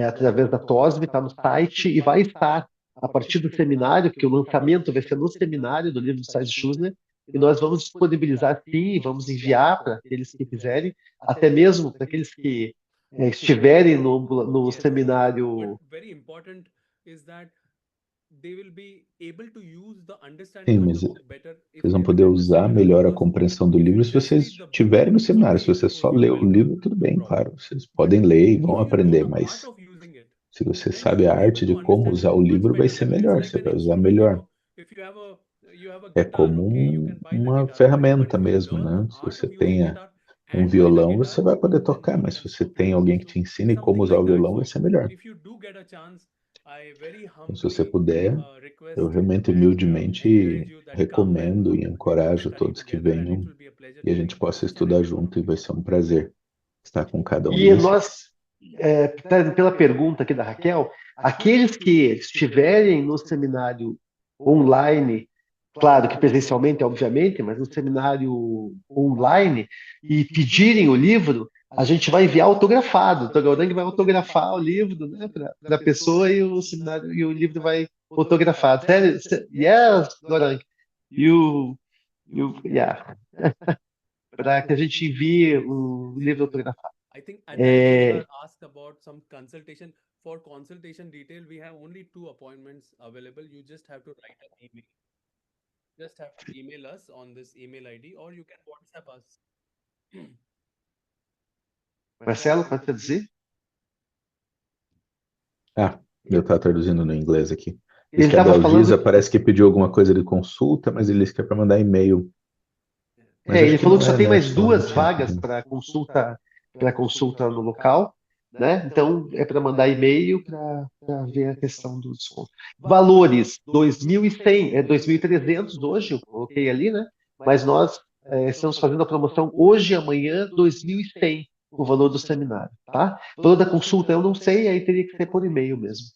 através da TOSB, está no site e vai estar a partir do seminário, que o lançamento vai ser no seminário do livro do Sais Schussner, e nós vamos disponibilizar sim, vamos enviar para aqueles que quiserem, até mesmo para aqueles que estiverem no Yes, seminário. but very important is that they will be able to use the Sim, understanding of mas the book better if vocês vão they poder attend the usar seminar, melhor a because compreensão do if you livro se just vocês read the book estiverem no seminário. Se someday, você só suppose lê you're o welcome, livro, tudo no bem, problem. claro. Vocês But podem ler e if vão you know aprender, the art mas of using it, se você then sabe you a will be able arte de to como understand it usar o much livro, vai better. ser It's melhor. like Você an vai usar instrument, melhor. If you have a É guitar, como okay, you can buy the uma guitar, but ferramenta if you mesmo, learn the né? Se art você of using tenha guitar um and buy the violão, você guitar, vai poder then tocar, you mas can se você stop tem using alguém it. que So te ensine como something usar o like that. violão, vai So ser melhor. if you do get a chance, I very Então, se você humbly puder, eu request realmente and encourage humildemente you that come and recomendo e we can encorajo study todos que together, and it venham will be a pleasure e a to gente be possa estudar studying with one junto of e you. vai ser um prazer estar com cada um de E vocês. nós, pela pergunta aqui da Raquel, aqueles que estiverem no seminário online, claro que presencialmente, obviamente, mas no seminário online, e pedirem o livro, a gente vai enviar autografado. O Dr. Gaurangue vai autografar o livro, né, para a pessoa e o seminário e o livro vai autografado. Sério? Yes, Gaurangue. Yeah. Para que a gente envie o livro autografado. I think Adnan Gulzar asked about some consultation. For consultation detail, we have only 2 appointments available. You just have to write an email. Just have to email us on this email ID, or you can WhatsApp us. Marcelo, pode traduzir? Eu estava traduzindo no inglês aqui. Ele Diz que a estava falando. Dalgisa parece que pediu alguma coisa de consulta, mas ele disse que é para mandar e-mail. Mas acho Ele que falou não que só é, tem né? mais Somente. 2 vagas para consulta no local, né? Então é para mandar e-mail para ver a questão do desconto. Valores 2.100, 2.300 hoje, eu coloquei ali, né? Mas nós estamos fazendo a promoção hoje e amanhã 2.100 o valor do seminário, tá? O valor da consulta eu não sei, aí teria que ser por e-mail mesmo.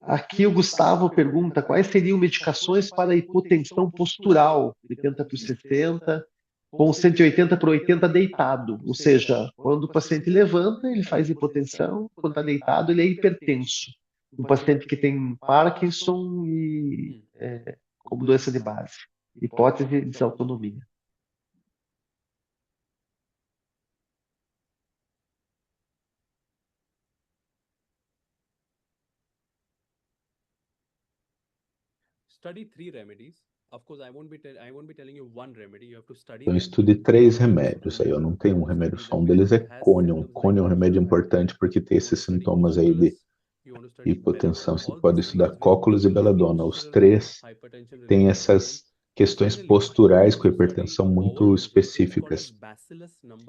Aqui o Gustavo pergunta quais seriam medicações para hipotensão postural, 80/60, com 180/80 deitado. Ou seja, quando o paciente levanta, ele faz hipotensão, quando está deitado, ele é hipertenso. Um paciente que tem Parkinson e como doença de base. Hipótese de desautonomia. Study 3 remedies. Of course, I won't be telling you one remedy. You have to study Então, them. estude 3 remédios aí. Eu não tenho um remédio só. Um deles é Conium. Conium é um remédio importante porque tem esses sintomas aí de hipotensão. Você pode estudar cóculos e beladona. Os 3 têm essas questões posturais com hipertensão muito específicas.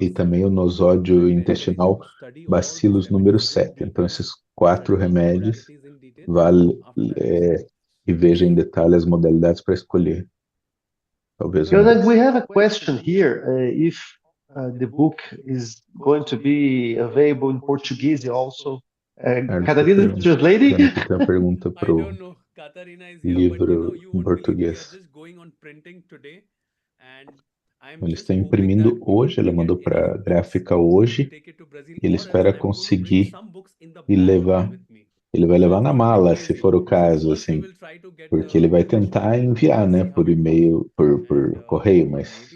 E também o nosódio intestinal Bacillus número 7. Então, esses 4 remédios, vale e veja em detalhe as modalidades para escolher. Talvez we have a question here. If the book is going to be available in Portuguese also. Catarina is translating? Tem uma pergunta para o livro em português. Eles estão imprimindo hoje, ela mandou para a gráfica hoje, e ele espera conseguir e levar. Ele vai levar na mala, se for o caso, assim, porque ele vai tentar enviar, né, por e-mail, por correio, mas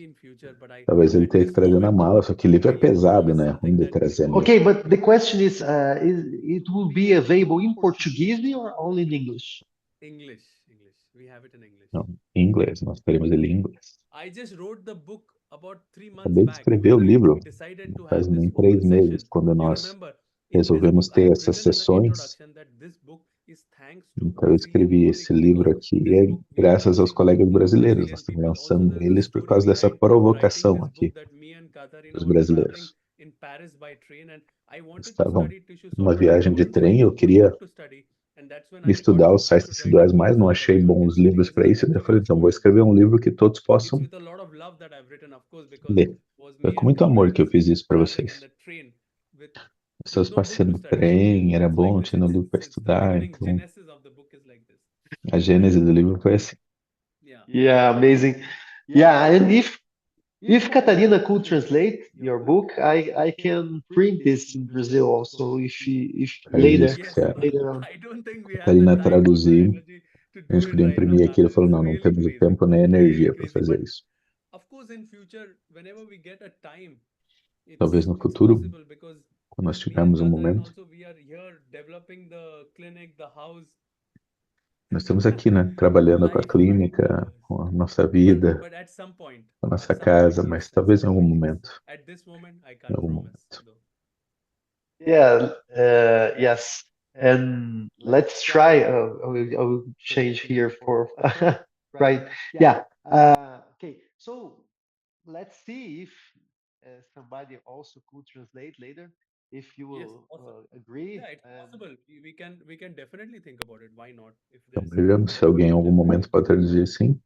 talvez ele tenha que trazer na mala, só que o livro é pesado, né, ruim de trazer mesmo. Okay, but the question is it will be available in Portuguese or only in English? English. We have it in English. Não, em inglês, nós teremos ele em inglês. I just wrote the book about 3 months Acabei de back. escrever o livro, Decided to faz have nem this 3 open meses, session. quando You nós remember, resolvemos ter essas sessões. Então eu escrevi esse livro aqui e é graças aos colegas brasileiros. Nós estamos lançando eles por causa dessa provocação aqui dos brasileiros. Estavam numa viagem de trem, eu queria estudar os sais teciduais, mas não achei bons livros para isso. Eu falei, então vou escrever um livro que todos possam ler. Foi com muito amor que eu fiz isso para vocês. Pessoas passeando no trem, era bom, tinha no livro para estudar, então a gênese do livro foi assim. Yeah, amazing. Yeah, and if Catarina could translate your book, I can print this in Brazil also. If later on. Catarina traduzir, a gente podia imprimir aqui. Ele falou, não temos o tempo nem a energia para fazer isso. Talvez no futuro, quando nós tivermos um momento. Nós estamos aqui, né, trabalhando com a clínica, com a nossa vida, com a nossa casa, mas talvez em algum momento. Em algum momento. Yeah, yes. And let's try. I will change here for right. Yeah. Okay. So let's see if somebody also could translate later. If you will agree. Yeah, it's possible. We can definitely think about it. Why not? Então, vejamos se alguém em algum momento pode traduzir sim.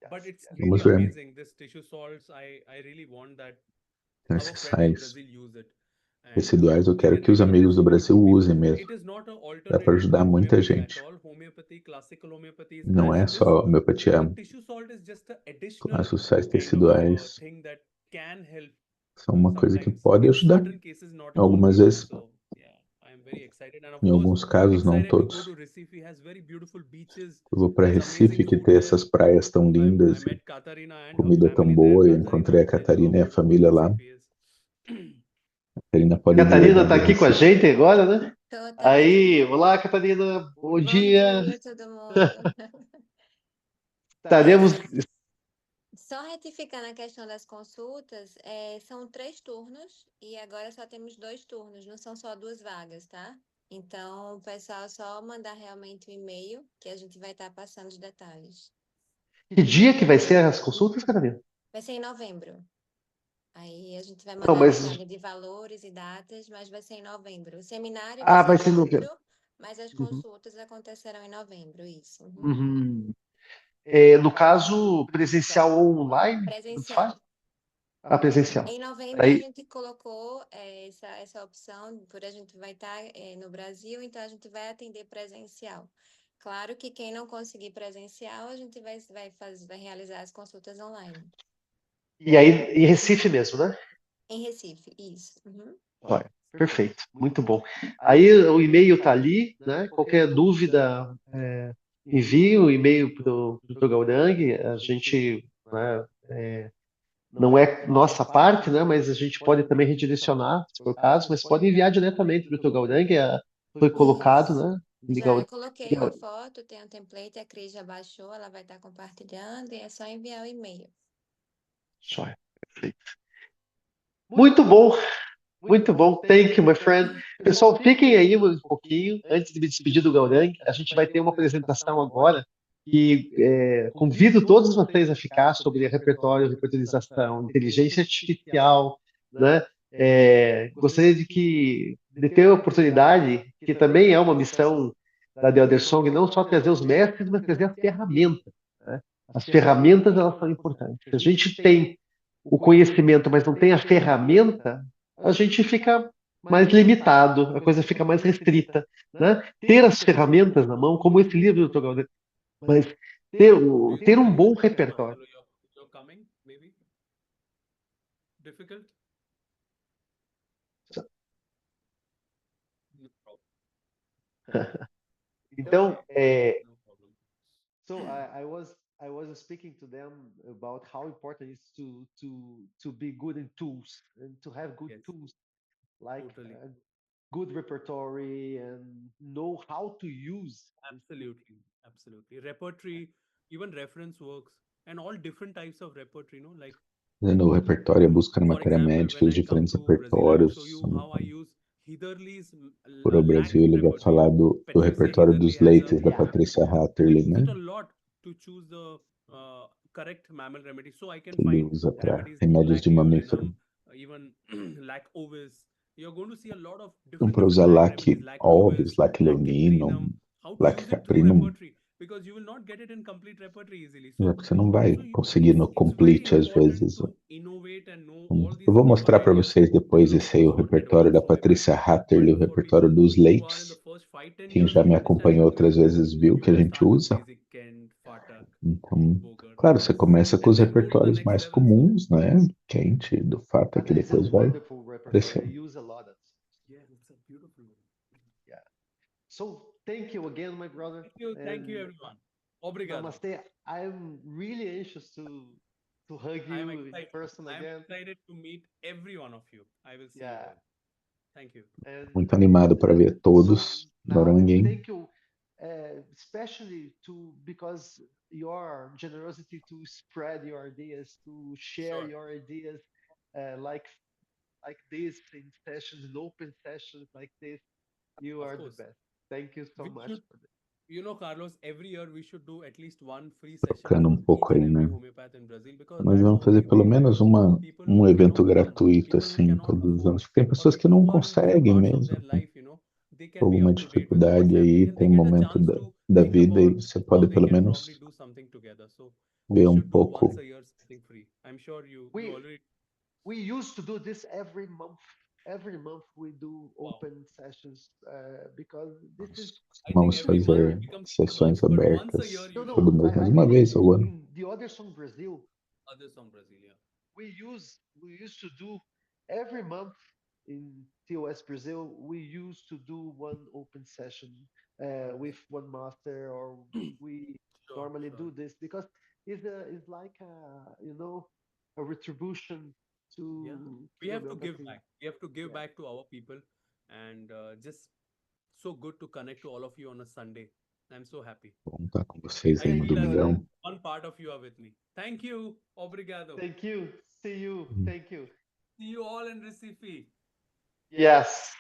But it's Vamos really ver. amazing. This tissue salts, I really want that Então, our esses friends in sais Brazil use it. residuais eu quero que os amigos do Brasil usem mesmo. Dá para ajudar muita gente. Não é só homeopatia. Mas os sais teciduais são uma coisa que pode ajudar. Algumas vezes, em alguns casos, não todos. Eu vou para Recife, que tem essas praias tão lindas e comida tão boa. Eu encontrei a Catarina e a família lá. Catarina está aqui com a gente agora, né? Aí, olá, Catarina, bom dia. Só retificando a questão das consultas, são 3 turnos e agora só temos 2 turnos, não são só 2 vagas, tá? Então, o pessoal só mandar realmente o e-mail que a gente vai estar passando os detalhes. Que dia que vai ser as consultas, Carolina? Vai ser em novembro. Aí a gente vai Não, mandar mas. detalhe de valores e datas, mas vai ser em novembro. O seminário Ah, vai vai ser ser em em novembro. outubro, mas as Uhum. consultas acontecerão em novembro, isso. Uhum. No caso, presencial ou online, tanto faz? Presencial. Ah, presencial. Em novembro, a Aí, gente colocou essa opção, por a gente vai estar no Brasil, então a gente vai atender presencial. Claro que quem não conseguir presencial, a gente vai realizar as consultas online. e aí, em Recife mesmo, né? Em Recife, isso. Uhum. Olha, perfeito, muito bom. Aí o e-mail tá ali, né? Qualquer dúvida, envie o e-mail pro Gaurang. A gente, né, não é nossa parte, né? Mas a gente pode também redirecionar, se for o caso, mas pode enviar diretamente pro Gaurang. Foi colocado, Isso. né? Já eu coloquei uma foto, tem um template, a Cris já baixou, ela vai estar compartilhando e é só enviar o e-mail. Joia, perfeito. Muito bom. Muito bom. Thank you, my friend. Pessoal, fiquem aí um pouquinho antes de me despedir do Gaurang. A gente vai ter uma apresentação agora e convido todos vocês a ficar sobre repertório, repertorização, inteligência artificial, né? Gostaria de ter a oportunidade, que também é uma missão da The Other Song, não só trazer os mestres, mas trazer as ferramentas, né? As ferramentas, elas são importantes. Se a gente tem o conhecimento, mas não tem a ferramenta, a gente fica mais limitado, a coisa fica mais restrita, né? Ter as ferramentas na mão, como esse livro do Dr. Gaudet, mas ter um bom repertório. You're coming, maybe? Difficult? No problem. Então, No problem. so I was speaking to them about how important it is to be good in tools and to have good Yes, tools like totally. good repertory and know how to use. Absolutely. Absolutely. Repertory, even reference works, and all different types of repertory, like Fazendo o repertório, a busca na for matéria example, médica, when os I come diferentes to Brazil, I will show repertórios. you how I use Hitherley's Por o lac Brasil, ele vai repertory. falar do Patricia repertório Hitherley dos has a leites da Yeah. Patrícia we Hatterley, use né? it a lot to choose the correct mammal remedy. So I can Que ele find usa para remedies remédios like de mamífero. Lactulinum, even lac ovis. You're going to see a lot of Então, different para usar lac lac remedies, lac ovis, ovis, lac lac leoninum, caprinum. How to lac use it through caprinum, repertory, because you will not get it in complete repertory easily. você não vai So conseguir no it's very complete às important vezes. to innovate and know all Eu these vou new mostrar para ideas. vocês This depois is of esse aí, o course for repertório da advanced Patrícia repertory, Hatterley, o but for repertório people dos who are in the leites. first 5-10 Quem years já of me understanding acompanhou outras homeopathy, vezes viu you que a can gente start with usa. basic Kent, Fatak, Então, Bogart, claro, você começa com and os then go to the repertórios next mais level. So comuns, né? Quente, do Fata, que That is a depois vai wonderful repertoire. I crescendo. use a lot of. yeah, it's a beautiful one. Yeah. So thank you again, my brother. Thank you, And everyone. Obrigado. namaste. I'm really anxious to hug I am you in excited. person I am again. excited to meet every one of you. I will see you Yeah. all. Thank you. And Muito animado para ver todos. so now, Garanguém. thank you, especially because your generosity to spread your ideas, to share Sure. your ideas, like this in sessions, in open sessions like this. You Of are the course. best. Thank you so We much should, for this. Carlos, every year we should do at least one free session Trocando for pouco each and aí, every né? homeopath in Brazil, because Nós that's vamos the fazer only pelo way we menos reach people um who evento cannot come, gratuito, people who assim, cannot todos os afford, anos. Porque tem or pessoas que people não who are in different conseguem parts of their mesmo, life, they can be alguma up to date with what's dificuldade aí, happening, and tem they um get a momento chance to da think vida e about você how pode they pelo can probably menos do something together. So we ver um should do once pouco. a year something free. I'm sure you We already. we used to do this every month. Every month we do Wow. open sessions because this Nós is I think costumamos every month fazer becomes too sessões much, but once a year abertas you no todo should. no. mês, mas I uma mean vez ao ano. in the other song Brazil, Others from Brazil, yeah. we used to do every month in TOS Brazil. We used to do one open session with one master, or we Sure, normally sure. do this because it's like a retribution Yeah, to we have to give homeopathy. back. We have to give Yeah. back to our people, and just so good to connect to all of you on a Sunday. I'm so happy. Bom estar com vocês I aí no feel as domingão. one part of you are with me. Thank you. Obrigado. Thank you. See you. Thank you. See you all in Recife. Yes.